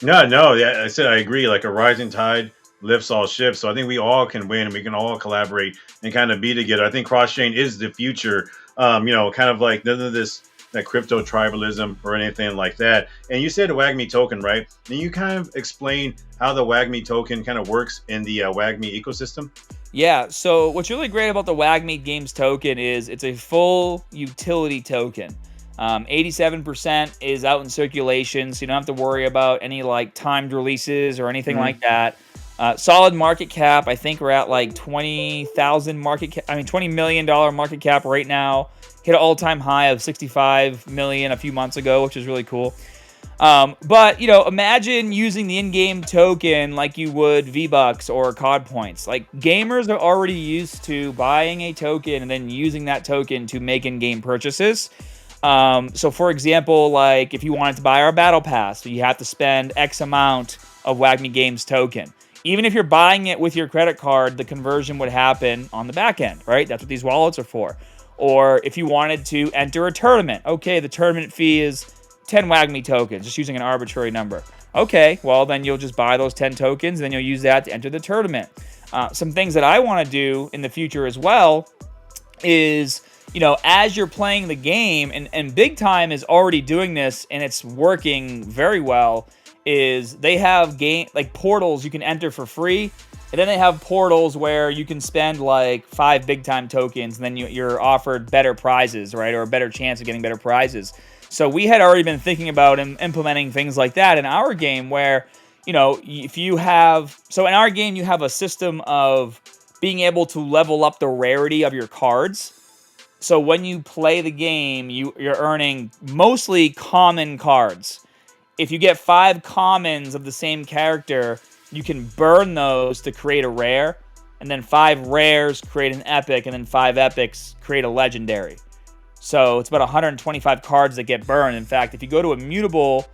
No, I said I agree. Like, a rising tide lifts all ships. So I think we all can win and we can all collaborate and kind of be together. I think cross-chain is the future. Kind of like none of this that crypto tribalism or anything like that. And you said a Wagmi token, right? And you kind of explain how the Wagmi token kind of works in the Wagmi ecosystem. Yeah, so what's really great about the Wagmi Games token is it's a full utility token. 87% is out in circulation, so you don't have to worry about any like timed releases or anything like that. Solid market cap, I think we're at like $20 million market cap right now. Hit an all-time high of 65 million a few months ago, which is really cool. But, imagine using the in-game token like you would V-Bucks or COD points. Like, gamers are already used to buying a token and then using that token to make in-game purchases. So, for example, like, if you wanted to buy our Battle Pass, you have to spend X amount of Wagmi Games token. Even if you're buying it with your credit card, the conversion would happen on the back end, right? That's what these wallets are for. Or if you wanted to enter a tournament, okay, the tournament fee is 10 Wagmi tokens, just using an arbitrary number. Okay, well, then you'll just buy those 10 tokens, and then you'll use that to enter the tournament. Some things that I want to do in the future as well is, as you're playing the game, and Big Time is already doing this, and it's working very well, is they have portals you can enter for free. And then they have portals where you can spend like 5 Big Time tokens, and then you're offered better prizes, right? Or a better chance of getting better prizes. So we had already been thinking about implementing things like that in our game where, if you have... So in our game, you have a system of being able to level up the rarity of your cards. So when you play the game, you're earning mostly common cards. If you get 5 commons of the same character, you can burn those to create a rare, and then 5 rares create an epic, and then 5 epics create a legendary. So it's about 125 cards that get burned. In fact, if you go to Immutable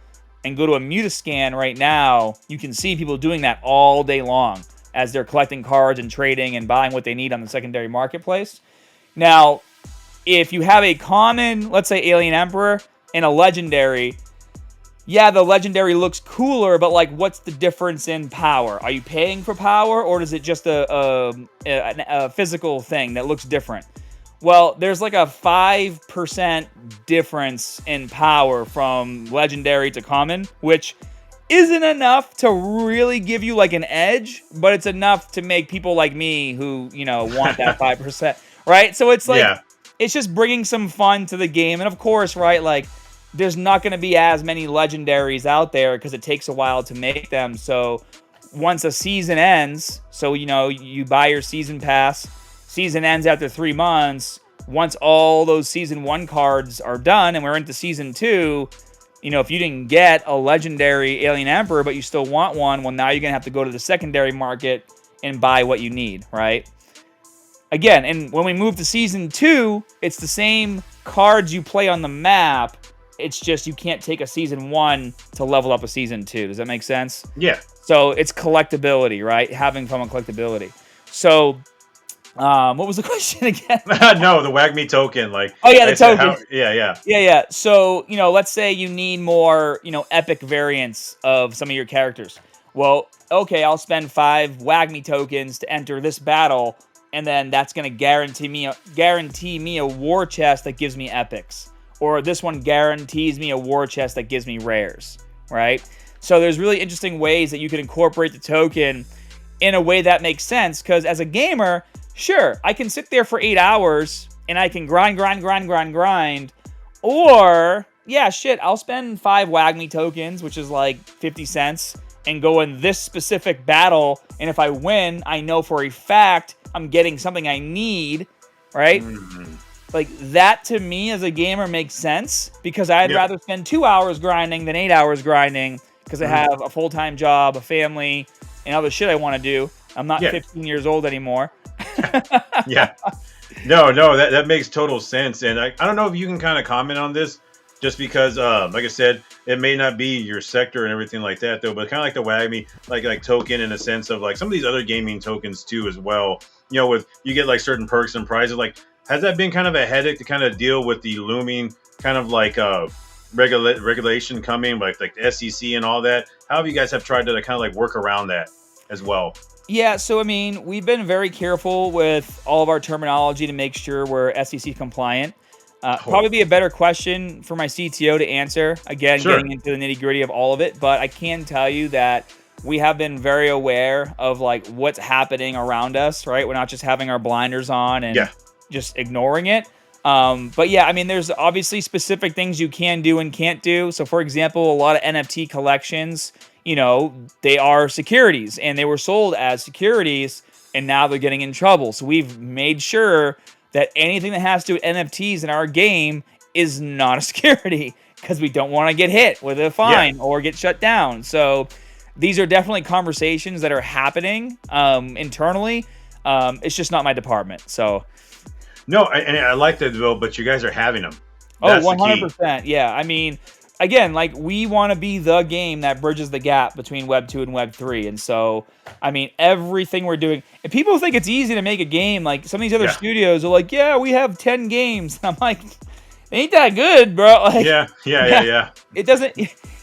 and go to a Mutascan right now, you can see people doing that all day long as they're collecting cards and trading and buying what they need on the secondary marketplace. Now, if you have a common, let's say Alien Emperor, and a legendary, the legendary looks cooler, but like, what's the difference in power? Are you paying for power, or is it just a physical thing that looks different? Well, there's like a 5% difference in power from legendary to common, which isn't enough to really give you like an edge, but it's enough to make people like me who, want that 5%, right? So it's like, it's just bringing some fun to the game. And of course, right, like, there's not going to be as many legendaries out there because it takes a while to make them. So once a season ends, so, you buy your season pass, season ends after 3 months. Once all those season 1 cards are done and we're into season 2, if you didn't get a legendary Alien Emperor, but you still want one, well, now you're going to have to go to the secondary market and buy what you need, right? Again, and when we move to season 2, it's the same cards you play on the map. It's just you can't take a season 1 to level up a season 2. Does that make sense? Yeah. So it's collectability, right? Having fun with collectability. So, what was the question again? No, the Wagmi token. Like, oh yeah, the token. Yeah. So let's say you need more, epic variants of some of your characters. well, okay, I'll spend 5 Wagmi tokens to enter this battle, and then that's going to guarantee me a war chest that gives me epics. Or this one guarantees me a war chest that gives me rares, right? So there's really interesting ways that you can incorporate the token in a way that makes sense, because as a gamer, sure, I can sit there for 8 hours and I can grind, or, yeah, shit, I'll spend 5 Wagmi tokens, which is like 50 cents, and go in this specific battle, and if I win, I know for a fact I'm getting something I need, right? Mm-hmm. Like, that to me as a gamer makes sense, because I'd rather spend 2 hours grinding than 8 hours grinding, because I have a full-time job, a family, and other shit I want to do. I'm not 15 years old anymore. Yeah. No, that makes total sense. And I don't know if you can kind of comment on this, just because, like I said, it may not be your sector and everything like that, though, but kind of like the Wagmi, like token in a sense of like some of these other gaming tokens too as well. You know, with you get like certain perks and prizes. Like, has that been kind of a headache to kind of deal with the looming kind of like regulation coming, like the SEC and all that? How have you guys have tried to kind of like work around that as well? Yeah, so I mean, we've been very careful with all of our terminology to make sure we're SEC compliant. Probably be a better question for my CTO to answer, again, getting into the nitty gritty of all of it. But I can tell you that we have been very aware of like what's happening around us, right? We're not just having our blinders on and just ignoring it. But yeah, I mean, there's obviously specific things you can do and can't do. So for example, a lot of NFT collections, you know, they are securities and they were sold as securities and now they're getting in trouble. So we've made sure that anything that has to do with NFTs in our game is not a security, because we don't want to get hit with a fine or get shut down. So these are definitely conversations that are happening internally. It's just not my department. So no, and I like that, Bill, but you guys are having them. That's 100%. Yeah, I mean, again, like, we want to be the game that bridges the gap between Web 2 and Web 3. And so, I mean, everything we're doing, and people think it's easy to make a game. Like, some of these other studios are like, yeah, we have 10 games. And I'm like, ain't that good, bro? Like, yeah. It doesn't,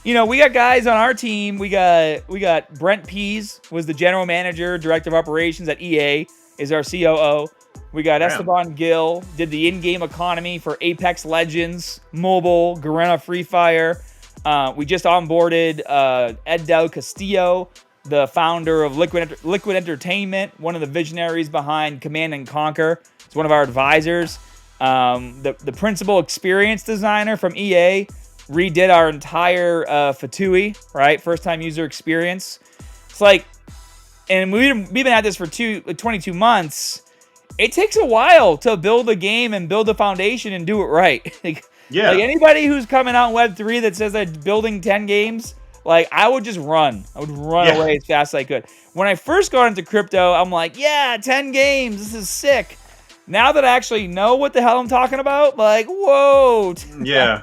you know, we got guys on our team. We got Brent Pease, was the general manager, director of operations at EA, is our COO. We got Esteban Gil, did the in-game economy for Apex Legends, mobile, Garena Free Fire. We just onboarded Ed Del Castillo, the founder of Liquid Entertainment, one of the visionaries behind Command and Conquer. He's one of our advisors. The principal experience designer from EA redid our entire Fatui, right? First time user experience. It's like, and we've been at this for 22 months. It takes a while to build a game and build a foundation and do it right. Like anybody who's coming out in Web3 that says they're building 10 games, like, I would just run. I would run away as fast as I could. When I first got into crypto, I'm like, yeah, 10 games. This is sick. Now that I actually know what the hell I'm talking about, like, whoa. Yeah.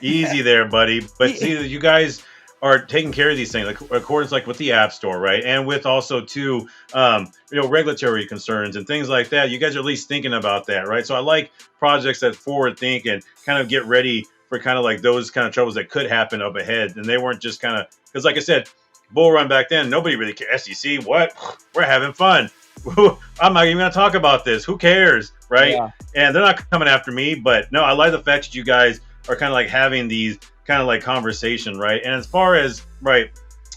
Easy there, buddy. But see, you guys are taking care of these things, like accordance, like with the App Store, right? And with also too, regulatory concerns and things like that. You guys are at least thinking about that, right? So I like projects that forward think and kind of get ready for kind of like those kind of troubles that could happen up ahead. And they weren't just kind of, because like I said, Bull Run back then, nobody really cared. SEC, what? We're having fun. I'm not even going to talk about this. Who cares, right? Yeah. And they're not coming after me. But no, I like the fact that you guys are kind of like having these kind of like conversation, right? And as far as, right,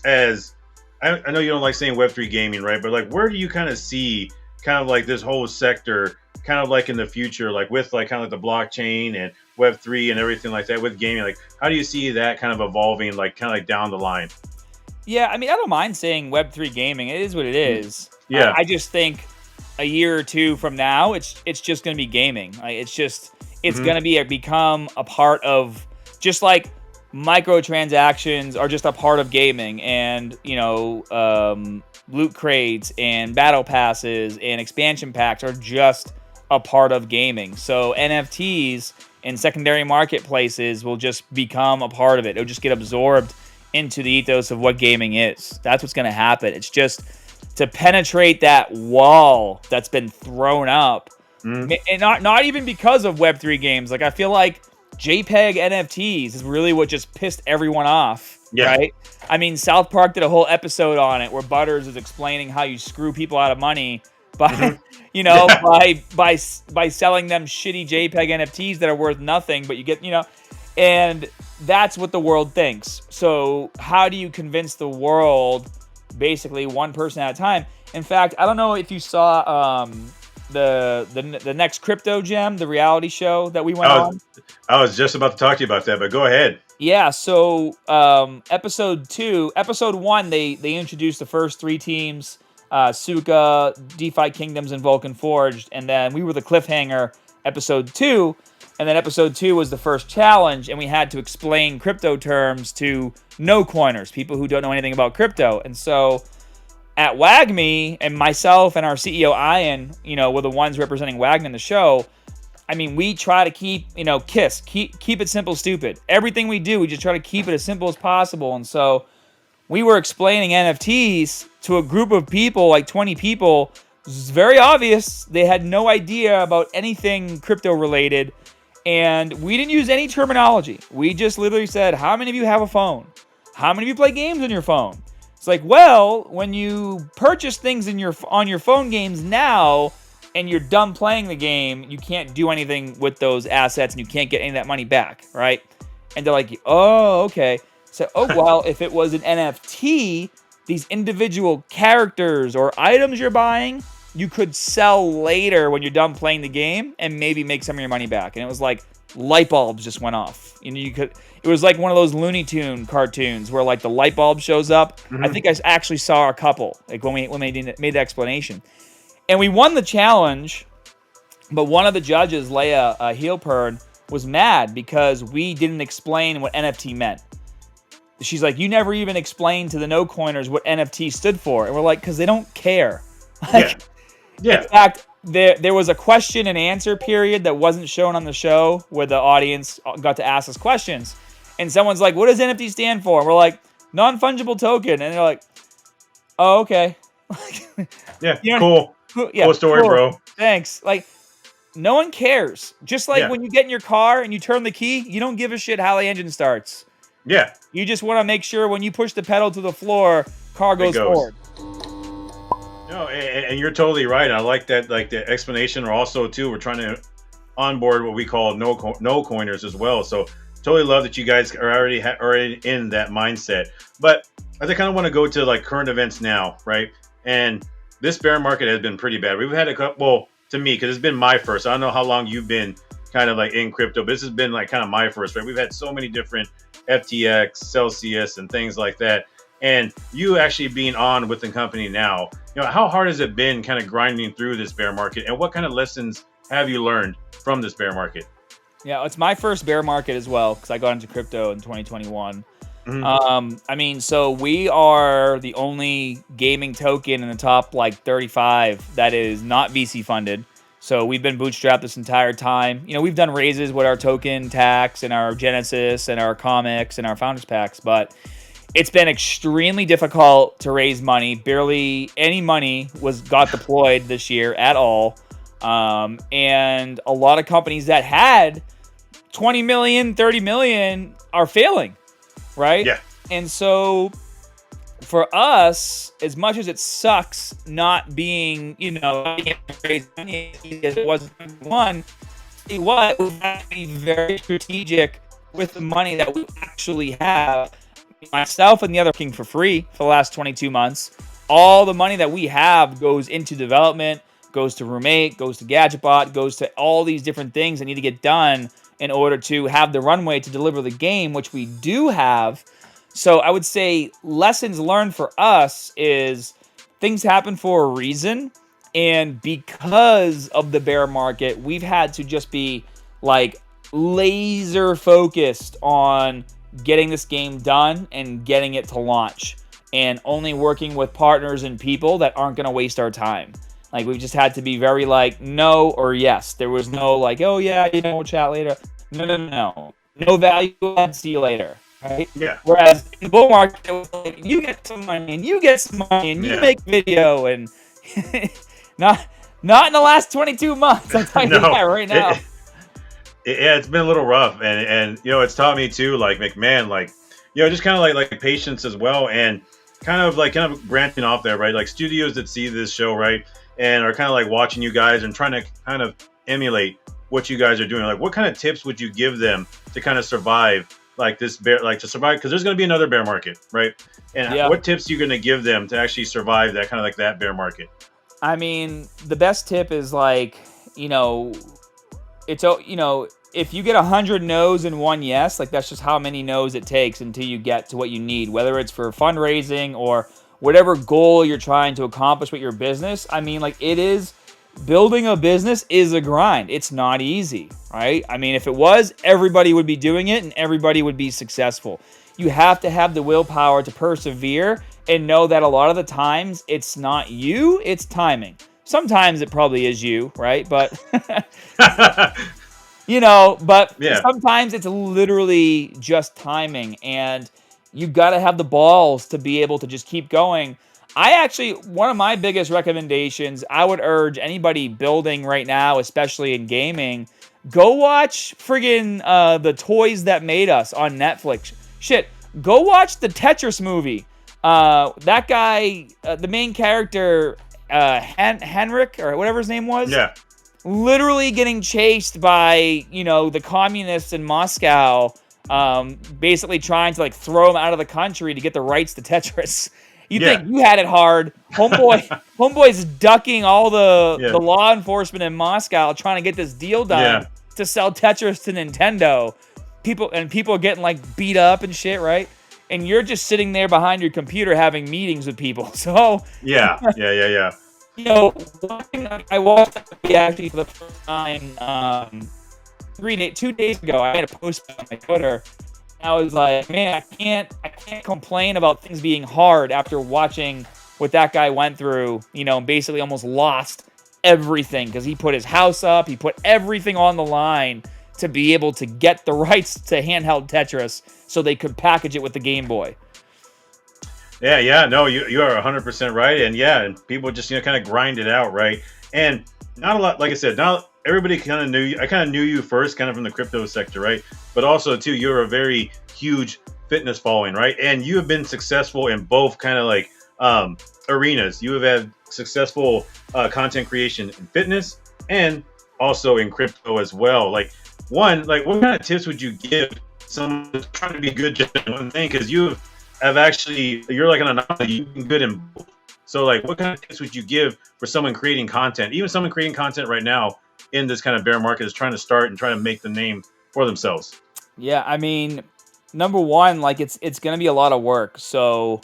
as I know you don't like saying Web3 gaming, right? But like, where do you kind of see kind of like this whole sector kind of like in the future, like with like kind of like the blockchain and Web3 and everything like that with gaming? Like, how do you see that kind of evolving, like kind of like down the line? Yeah, I mean, I don't mind saying Web3 gaming. It is what it is. Yeah. I just think a year or two from now, it's just going to be gaming. Like, it's going to become a part of, just like microtransactions are just a part of gaming, and loot crates and battle passes and expansion packs are just a part of gaming. So NFTs and secondary marketplaces will just become a part of it. It'll just get absorbed into the ethos of what gaming is. That's what's going to happen. It's just to penetrate that wall that's been thrown up, and not even because of Web3 games. Like, I feel like JPEG NFTs is really what just pissed everyone off Yeah. right? I mean, South Park did a whole episode on it where Butters is explaining how you screw people out of money by, Mhm. by Yeah. by selling them shitty JPEG NFTs that are worth nothing, but you get, and that's what the world thinks. So how do you convince the world, basically one person at a time? In fact, I don't know if you saw the next Crypto Gem, the reality show that we went I was on. I was just about to talk to you about that, but go ahead. Yeah, so episode 1, they introduced the first 3 teams, Suka, DeFi Kingdoms, and Vulcan Forged, and then we were the cliffhanger, episode 2, and then episode 2 was the first challenge, and we had to explain crypto terms to no-coiners, people who don't know anything about crypto. And so at Wagmi, and myself and our CEO Ian, were the ones representing Wagmi in the show. I mean, we try to keep, keep it simple, stupid. Everything we do, we just try to keep it as simple as possible. And so we were explaining NFTs to a group of people, like 20 people. It was very obvious. They had no idea about anything crypto related. And we didn't use any terminology. We just literally said, how many of you have a phone? How many of you play games on your phone? It's like, well, when you purchase things on your phone games now, and you're done playing the game, you can't do anything with those assets and you can't get any of that money back, right? And they're like, oh, okay. So, well, if it was an NFT, these individual characters or items you're buying, you could sell later when you're done playing the game and maybe make some of your money back. And it was like light bulbs just went off. It was like one of those Looney Tune cartoons where like the light bulb shows up. Mhm. I think I actually saw a couple, like when we made the explanation. And we won the challenge, but one of the judges, Leia Heelpern, was mad because we didn't explain what NFT meant. She's like, you never even explained to the no-coiners what NFT stood for. And we're like, because they don't care. Yeah. In fact, there was a question and answer period that wasn't shown on the show where the audience got to ask us questions. And someone's like, what does NFT stand for? And we're like, non-fungible token. And they're like, oh, okay. Yeah. You know, Cool. Yeah, Cool story, bro. Thanks. Like, no one cares. Just like Yeah. when you get in your car and you turn the key, you don't give a shit how the engine starts. Yeah. You just want to make sure when you push the pedal to the floor, car goes forward. No, and you're totally right. I like that, like the explanation. Or also, too, we're trying to onboard what we call no coiners as well. So totally love that you guys are already in that mindset. But I kind of want to go to like current events now, right? And this bear market has been pretty bad. We've had a couple, well, to me, because it's been my first. I don't know how long you've been kind of like in crypto, but this has been like kind of my first, right? We've had so many different FTX, Celsius, and things like that. And you actually being on with the company now, how hard has it been kind of grinding through this bear market? And what kind of lessons have you learned from this bear market? Yeah, it's my first bear market as well because I got into crypto in 2021. Mhm. I mean, so we are the only gaming token in the top like 35 that is not VC funded. So we've been bootstrapped this entire time. We've done raises with our token tax and our Genesis and our comics and our founders packs, but it's been extremely difficult to raise money. Barely any money got deployed this year at all. And a lot of companies that had 20 million, 30 million are failing. Right? Yeah. And so for us, as much as it sucks not being, raise money as it was one, see what, we have to be very strategic with the money that we actually have. Myself and the other working for free for the last 22 months. All the money that we have goes into development, goes to Roommate, goes to GadgetBot, goes to all these different things that need to get done in order to have the runway to deliver the game, which we do have. So I would say lessons learned for us is things happen for a reason. And because of the bear market, we've had to just be like laser focused on getting this game done and getting it to launch and only working with partners and people that aren't going to waste our time. Like, we've just had to be very like no or yes. There was no like, oh yeah, we'll chat later. No. No value add, see you later. Right? Yeah. Whereas in the bull market, it was like, you get some money and you get some money and you make video and not in the last 22 months. I'll tell you that right now. Yeah, it's been a little rough, and it's taught me too. Like, man, like, just kind of like patience as well, and kind of branching off there, right? Like studios that see this show, right, and are kind of like watching you guys and trying to kind of emulate what you guys are doing. Like, what kind of tips would you give them to kind of survive like this bear, like to survive? Because there's going to be another bear market, right? And Yeah. what tips are you going to give them to actually survive that kind of like that bear market? I mean, the best tip is like, it's, if you get 100 no's and one yes, like that's just how many no's it takes until you get to what you need, whether it's for fundraising or whatever goal you're trying to accomplish with your business. I mean, like building a business is a grind. It's not easy, right? I mean, if it was, everybody would be doing it and everybody would be successful. You have to have the willpower to persevere and know that a lot of the times it's not you, it's timing. Sometimes it probably is you, right? But Yeah. sometimes it's literally just timing, and you've got to have the balls to be able to just keep going. One of my biggest recommendations, I would urge anybody building right now, especially in gaming, go watch friggin' The Toys That Made Us on Netflix. Shit, go watch the Tetris movie. That guy, the main character, Henrik, or whatever his name was. Yeah. Literally getting chased by, the communists in Moscow, basically trying to like throw him out of the country to get the rights to Tetris. You think you had it hard. Homeboy's ducking all the law enforcement in Moscow trying to get this deal done to sell Tetris to Nintendo. People are getting like beat up and shit, right? And you're just sitting there behind your computer having meetings with people. So Yeah. one thing I watched that movie actually for the first time 2 days ago. I made a post on my Twitter. And I was like, man, I can't complain about things being hard after watching what that guy went through. And basically almost lost everything because he put his house up, he put everything on the line to be able to get the rights to handheld Tetris so they could package it with the Game Boy. Yeah. No, you are 100% right. And people just, kind of grind it out, right? And not a lot, like I said, not everybody kind of knew you. I kind of knew you first, kind of from the crypto sector, right? But also, too, you're a very huge fitness following, right? And you have been successful in both kind of like arenas. You have had successful content creation in fitness and also in crypto as well. Like, what kind of tips would you give someone who's trying to be good at one thing? Because you're like an anomaly. You've been good in both. So, like, what kind of tips would you give for someone creating content, even someone creating content right now in this kind of bear market is trying to start and try to make the name for themselves? Yeah, I mean, number one, like it's going to be a lot of work. So,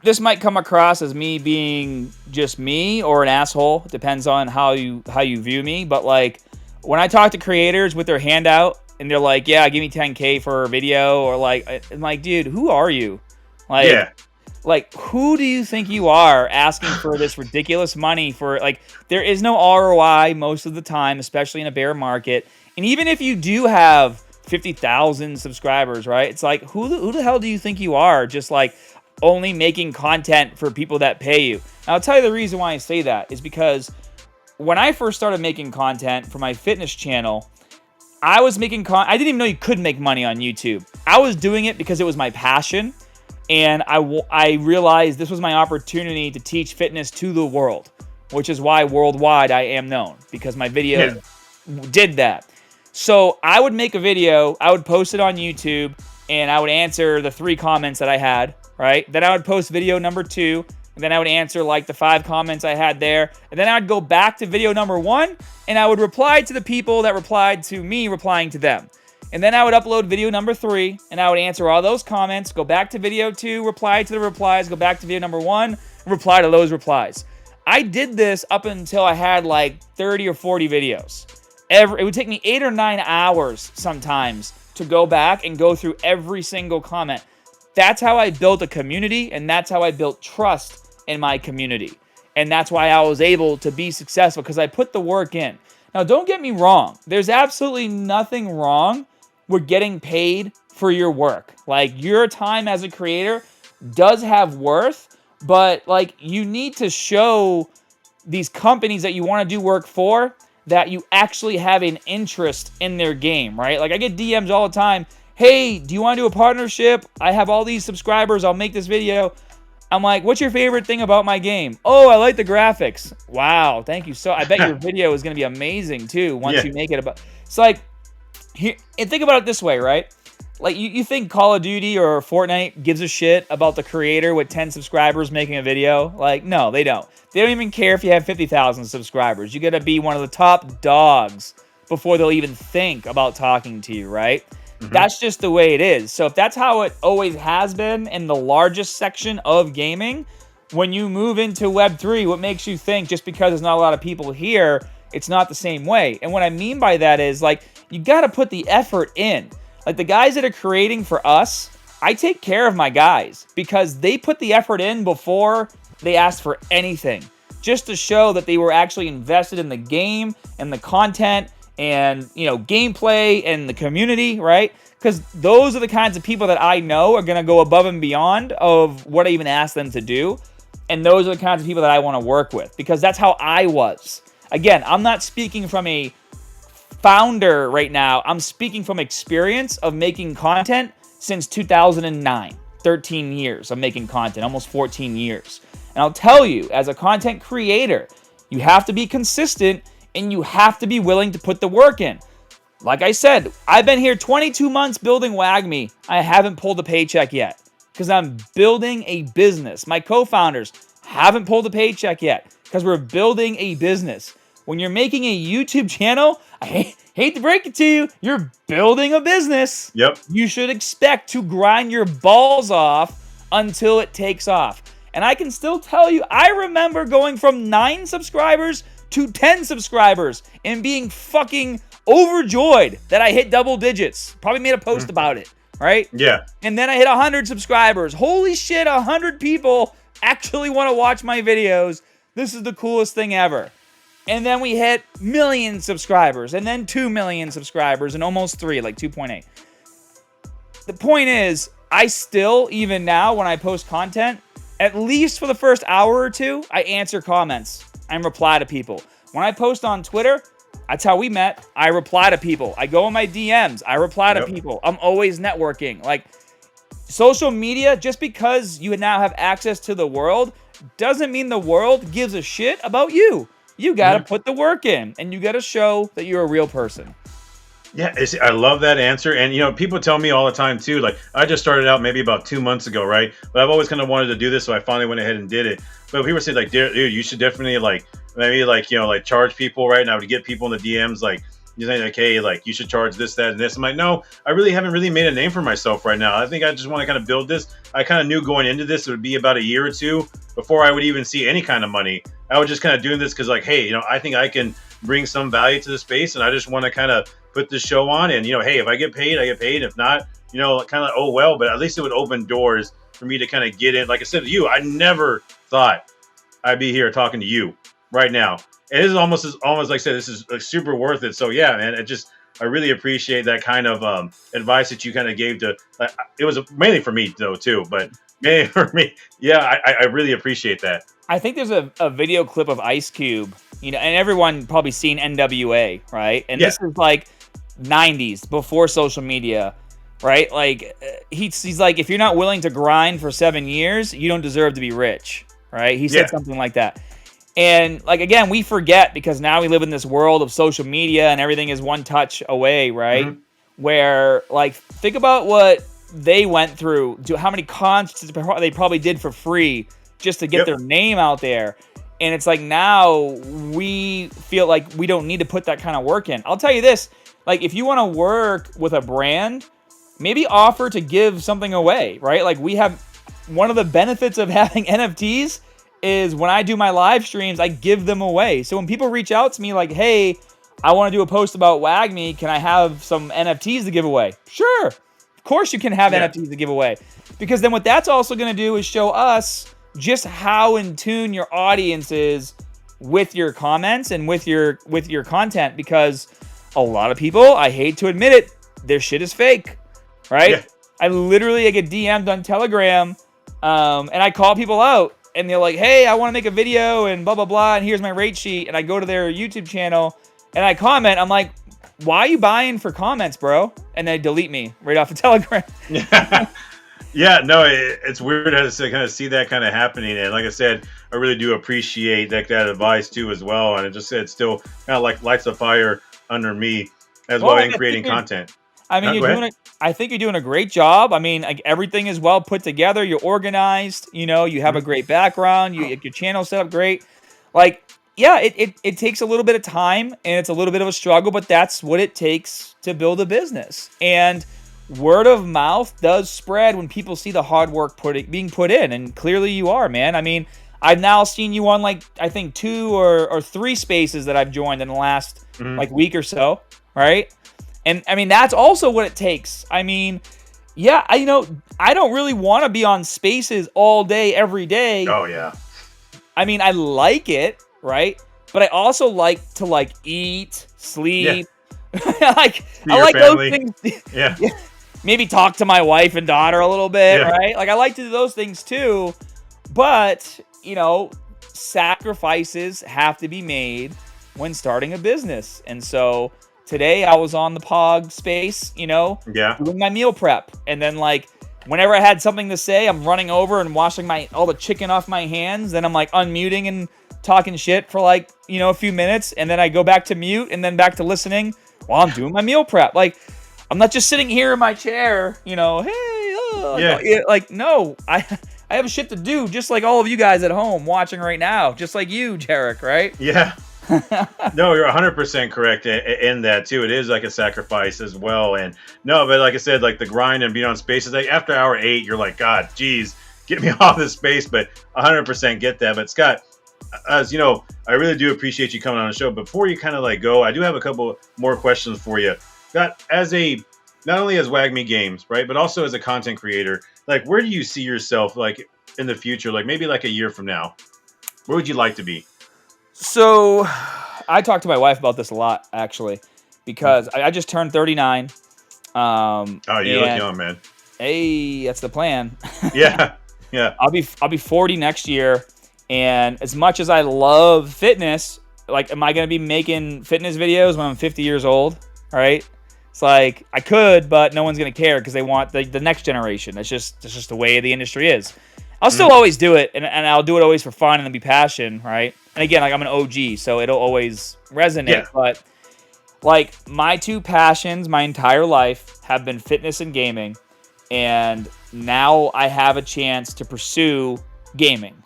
this might come across as me being just me or an asshole. It depends on how you view me. But like when I talk to creators with their hand out and they're like, yeah, give me 10K for a video, or like, I'm like, dude, who are you? Like, who do you think you are asking for this ridiculous money for, like, there is no ROI most of the time, especially in a bear market. And even if you do have 50,000 subscribers, right? It's like, who the hell do you think you are? Just like only making content for people that pay you. And I'll tell you the reason why I say that is because when I first started making content for my fitness channel, I was making I didn't even know you could make money on YouTube. I was doing it because it was my passion. And I realized this was my opportunity to teach fitness to the world, which is why worldwide I am known, because my videos did that. So I would make a video, I would post it on YouTube, and I would answer the 3 comments that I had, right? Then I would post video number 2, and then I would answer like the 5 comments I had there. And then I would go back to video number 1, and I would reply to the people that replied to me replying to them. And then I would upload video number 3, and I would answer all those comments, go back to video 2, reply to the replies, go back to video number 1, reply to those replies. I did this up until I had like 30 or 40 videos. It would take me 8 or 9 hours sometimes to go back and go through every single comment. That's how I built a community, and that's how I built trust in my community. And that's why I was able to be successful, because I put the work in. Now, don't get me wrong. There's absolutely nothing wrong with getting paid for your work. Like, your time as a creator does have worth, but like, you need to show these companies that you want to do work for that you actually have an interest in their game, right? Like, I get DMs all the time, hey, do you want to do a partnership? I have all these subscribers. I'll make this video. I'm like, what's your favorite thing about my game? Oh, I like the graphics. Wow, thank you. So I bet your video is going to be amazing too once you make it about. It's like, here, and think about it this way, right? Like you think Call of Duty or Fortnite gives a shit about the creator with 10 subscribers making a video? Like, no, they don't. They don't even care if you have 50,000 subscribers. You got to be one of the top dogs before they'll even think about talking to you, right? That's just the way it is. So if that's how it always has been in the largest section of gaming, when you move into Web3, what makes you think just because there's not a lot of people here, it's not the same way? And what I mean by that is, like, you got to put the effort in. Like, the guys that are creating for us, I take care of my guys because they put the effort in before they asked for anything, just to show that they were actually invested in the game and the content and, you know, gameplay and the community, right? Because those are the kinds of people that I know are going to go above and beyond of what I even asked them to do. And those are the kinds of people that I want to work with because that's how I was. Again, I'm not speaking from a founder right now. I'm speaking from experience of making content since 2009. 13 years of making content, almost 14 years. And I'll tell you, as a content creator, you have to be consistent and you have to be willing to put the work in. Like I said, I've been here 22 months building Wagmi. I haven't pulled a paycheck yet because I'm building a business. My co-founders haven't pulled a paycheck yet because we're building a business. When you're making a YouTube channel, I hate to break it to you, you're building a business. Yep. You should expect to grind your balls off until it takes off. And I can still tell you, I remember going from 9 subscribers to 10 subscribers and being fucking overjoyed that I hit double digits. Probably made a post about it, right? Yeah. And then I hit 100 subscribers. Holy shit, 100 people actually want to watch my videos. This is the coolest thing ever. And then we hit million subscribers, and then 2 million subscribers, and almost 3, like 2.8. The point is, I still, even now, when I post content, at least for the first hour or two, I answer comments and reply to people. When I post on Twitter, that's how we met. I reply to people. I go in my DMs. I reply to people. I'm always networking. Like, social media, just because you now have access to the world, doesn't mean the world gives a shit about you. You got to put the work in, and you got to show that you're a real person. Yeah, I love that answer. And, you know, people tell me all the time, too, like, I just started out maybe about 2 months ago, right? But I've always kind of wanted to do this, so I finally went ahead and did it. But people say, like, dude, you should definitely, like, maybe, like, you know, like, charge people, right? And I would get people in the DMs, like, you say, like, hey, like, you should charge this, that, and this. I'm like, no, I really haven't really made a name for myself right now. I think I just want to kind of build this. I kind of knew going into this, it would be about a year or two before I would even see any kind of money. I was just kind of doing this because, like, hey, you know, I think I can bring some value to the space, and I just want to kind of put this show on. And, you know, hey, if I get paid, I get paid. If not, you know, kind of like, oh, well, but at least it would open doors for me to kind of get in. Like I said to you, I never thought I'd be here talking to you right now. And this is almost like I said, this is like super worth it. So yeah, man, I really appreciate that kind of advice that you kind of gave to, it was mainly for me though too, but mainly for me. Yeah, I really appreciate that. I think there's a video clip of Ice Cube, you know, and everyone probably seen NWA, right? And this is like 90s, before social media, right? Like he's like, if you're not willing to grind for 7 years, you don't deserve to be rich, right? He said something like that. And like, again, we forget because now we live in this world of social media and everything is one touch away, right? Where, like, think about what they went through, how many concerts they probably did for free just to get their name out there. And it's like, now we feel like we don't need to put that kind of work in. I'll tell you this, like, if you want to work with a brand, maybe offer to give something away, right? Like, we have one of the benefits of having NFTs is when I do my live streams, I give them away. So when people reach out to me like, hey, I want to do a post about Wagmi, can I have some NFTs to give away? Sure. Of course you can have NFTs to give away. Because then what that's also going to do is show us just how in tune your audience is with your comments and with your content. Because a lot of people, I hate to admit it, their shit is fake, right? Yeah. I get DM'd on Telegram and I call people out. And they're like, hey, I want to make a video and blah, blah, blah. And here's my rate sheet. And I go to their YouTube channel and I comment. I'm like, why are you buying for comments, bro? And they delete me right off the Telegram. Yeah, no, it's weird to kind of see that kind of happening. And like I said, I really do appreciate that advice too as well. And it still kind of like lights a fire under me as well in creating content. I mean, I think you're doing a great job. I mean, like, everything is well put together. You're organized. You know, you have a great background. Your channel set up great. Like, yeah, it takes a little bit of time and it's a little bit of a struggle, but that's what it takes to build a business. And word of mouth does spread when people see the hard work being put in, and clearly you are, man. I mean, I've now seen you on, like, I think 2 or 3 spaces that I've joined in the last like week or so, right? And I mean, that's also what it takes. I mean, yeah, I don't really want to be on spaces all day, every day. Oh yeah. I mean, I like it, right? But I also like to eat, sleep. Yeah. I like family. Those things. Yeah. Maybe talk to my wife and daughter a little bit, right? Like, I like to do those things too. But, sacrifices have to be made when starting a business. And so today I was on the Pog space, doing my meal prep. And then, like, whenever I had something to say, I'm running over and washing all the chicken off my hands. Then I'm like unmuting and talking shit for like, a few minutes. And then I go back to mute and then back to listening while I'm doing my meal prep. Like, I'm not just sitting here in my chair, hey, like, no, I have shit to do, just like all of you guys at home watching right now, just like you, Jarek, right? Yeah. No, you're 100% correct in that too. It is like a sacrifice as well. And no, but like I said, like the grind and being on spaces, like after hour 8, you're like, God, geez, get me off this space. But 100% get that. But Scott, as you know, I really do appreciate you coming on the show. Before you kind of like go, I do have a couple more questions for you. Scott, not only as Wagmi Games, right, but also as a content creator, like, where do you see yourself, like, in the future, like maybe like a year from now? Where would you like to be? So I talk to my wife about this a lot, actually, because I just turned 39. Oh, you look young, man. Hey, that's the plan. Yeah. I'll be 40 next year, and as much as I love fitness, like, am I going to be making fitness videos when I'm 50 years old? All right. It's like, I could, but no one's going to care because they want the next generation. That's just the way the industry is. I'll still always do it, and I'll do it always for fun and be passion, right? And again, like, I'm an OG, so it'll always resonate. Yeah. But, like, my 2 passions my entire life have been fitness and gaming, and now I have a chance to pursue gaming,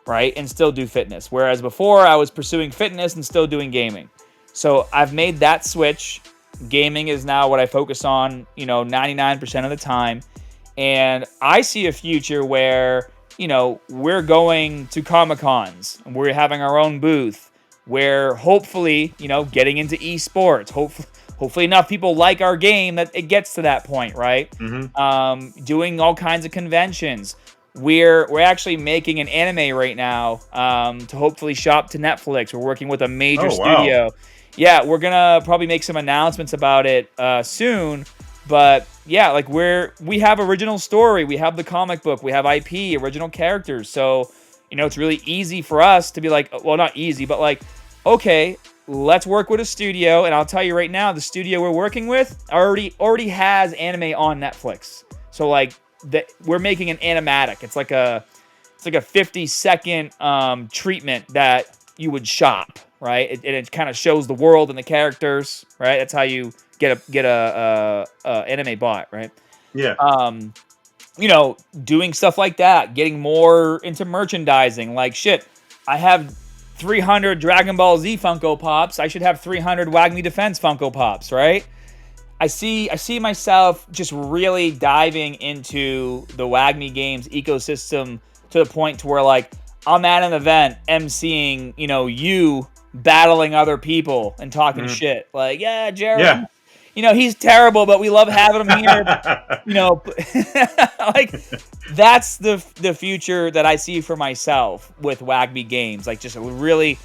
right? And still do fitness. Whereas before, I was pursuing fitness and still doing gaming. So I've made that switch. Gaming is now what I focus on, 99% of the time. And I see a future where, we're going to Comic-Cons and we're having our own booth where hopefully, getting into esports, hopefully enough people like our game that it gets to that point, right? Doing all kinds of conventions. We're actually making an anime right now to hopefully shop to Netflix. We're working with a major studio. Yeah, we're gonna probably make some announcements about it soon. But yeah, like, we have original story, we have the comic book, we have IP, original characters. So, it's really easy for us to be like, well, not easy, but like, okay, let's work with a studio. And I'll tell you right now, the studio we're working with already has anime on Netflix. So, like, we're making an animatic. It's like a 50-second treatment that you would shop, right? It kind of shows the world and the characters, right? That's how you get a anime bot, right? Yeah. Doing stuff like that, getting more into merchandising. Like, shit, I have 300 Dragon Ball Z Funko Pops. I should have 300 Wagmi Defense Funko Pops, right? I see myself just really diving into the Wagmi Games ecosystem to the point to where, like, I'm at an event emceeing, you battling other people and talking shit. Like, yeah, Jared, he's terrible, but we love having him here. Like, that's the future that I see for myself with Wagmi Games. Like, just really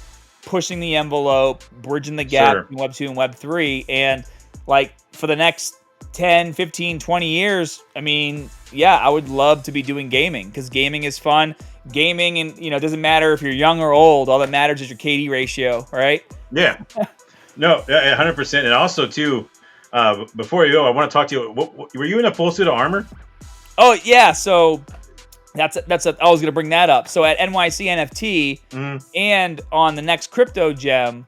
pushing the envelope, bridging the gap between Web 2 and Web 3. And, like, for the next 10, 15, 20 years, I mean, yeah, I would love to be doing gaming because gaming is fun. Gaming, and it doesn't matter if you're young or old. All that matters is your KD ratio, right? Yeah. No, 100%. And also too, before you go, I want to talk to you. Were you in a full suit of armor? Oh yeah, so I was gonna bring that up. So at NYC NFT and on the next Crypto Gem,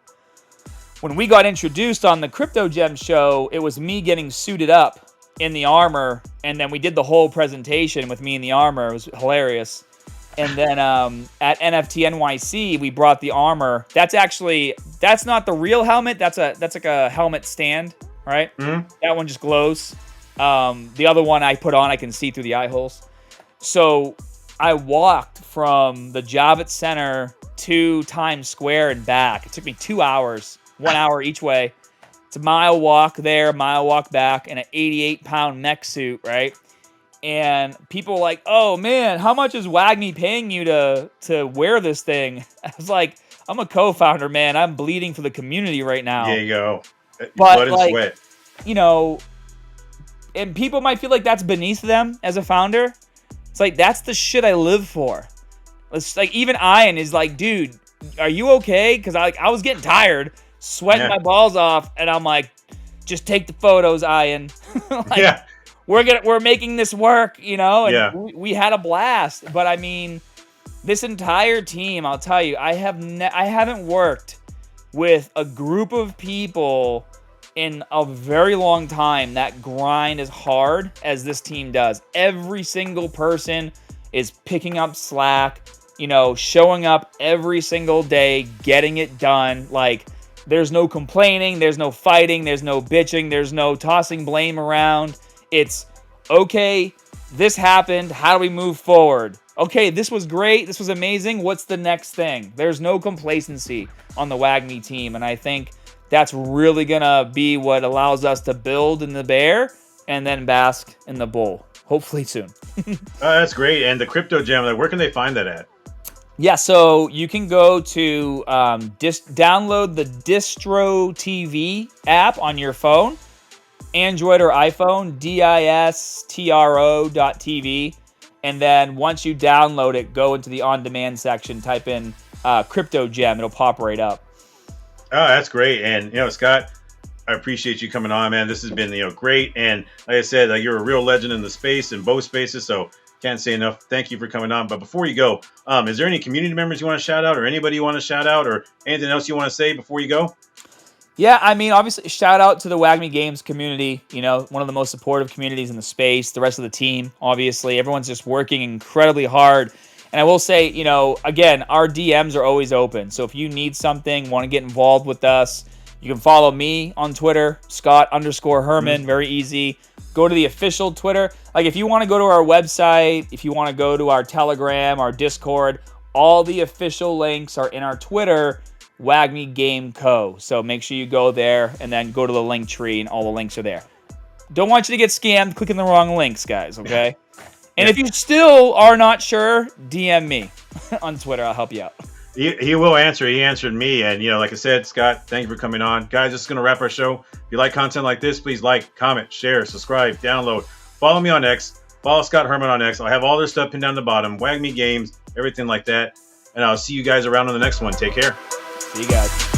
when we got introduced on the Crypto Gem show, it was me getting suited up in the armor, and then we did the whole presentation with me in the armor. It was hilarious. And then at NFT NYC, we brought the armor. That's not the real helmet. That's like a helmet stand, right? That one just glows. The other one I put on, I can see through the eye holes. So I walked from the Javits Center to Times Square and back. It took me 2 hours, 1 hour each way. It's a mile walk there, mile walk back in an 88-pound mech suit, right? And people were like, oh man, how much is Wagmi paying you to wear this thing? I was like, I'm a co-founder, man. I'm bleeding for the community right now. There you go. But blood and sweat. You know, and people might feel like that's beneath them as a founder. It's like, that's the shit I live for. It's like, even Ian is like, dude, are you okay? Because I was getting tired, sweating my balls off, and I'm like, just take the photos, Ian. We're making this work, you know? And we had a blast. But I mean, this entire team, I'll tell you, I haven't worked with a group of people in a very long time that grind as hard as this team does. Every single person is picking up slack, you know, showing up every single day, getting it done. Like, there's no complaining, there's no fighting, there's no bitching, there's no tossing blame around. It's, okay, this happened, how do we move forward? Okay, this was great, this was amazing, what's the next thing? There's no complacency on the Wagmi team, and I think that's really gonna be what allows us to build in the bear and then bask in the bull, hopefully soon. That's great. And the Crypto Gem, like, where can they find that at? Yeah, so you can go to download the Distro TV app on your phone, Android or iPhone, distro.tv, and then once you download it, go into the on-demand section, type in Crypto Gem, it'll pop right up. Oh, that's great. And, you know, Scott, I appreciate you coming on, man. This has been, you know, great. And like I said, you're a real legend in the space, in both spaces. So can't say enough. Thank you for coming on. But before you go, is there any community members you want to shout out, or anybody you want to shout out, or anything else you want to say before you go? Yeah, I mean, obviously, shout out to the Wagmi Games community, you know, one of the most supportive communities in the space, the rest of the team, obviously. Everyone's just working incredibly hard. And I will say, you know, again, our DMs are always open. So if you need something, want to get involved with us, you can follow me on Twitter, Scott_Herman, very easy. Go to the official Twitter. Like, if you want to go to our website, if you want to go to our Telegram, our Discord, all the official links are in our Twitter, Wagmi Game Co. So make sure you go there and then go to the link tree, and all the links are there. Don't want you to get scammed clicking the wrong links, guys, okay? And if you still are not sure, DM me on Twitter. I'll help you out. He will answer. He answered me. And, you know, like I said, Scott, thank you for coming on. Guys, this is going to wrap our show. If you like content like this, please like, comment, share, subscribe, download. Follow me on X. Follow Scott Herman on X. I'll have all their stuff pinned down the bottom. Wagmi Games, everything like that. And I'll see you guys around on the next one. Take care. See you guys.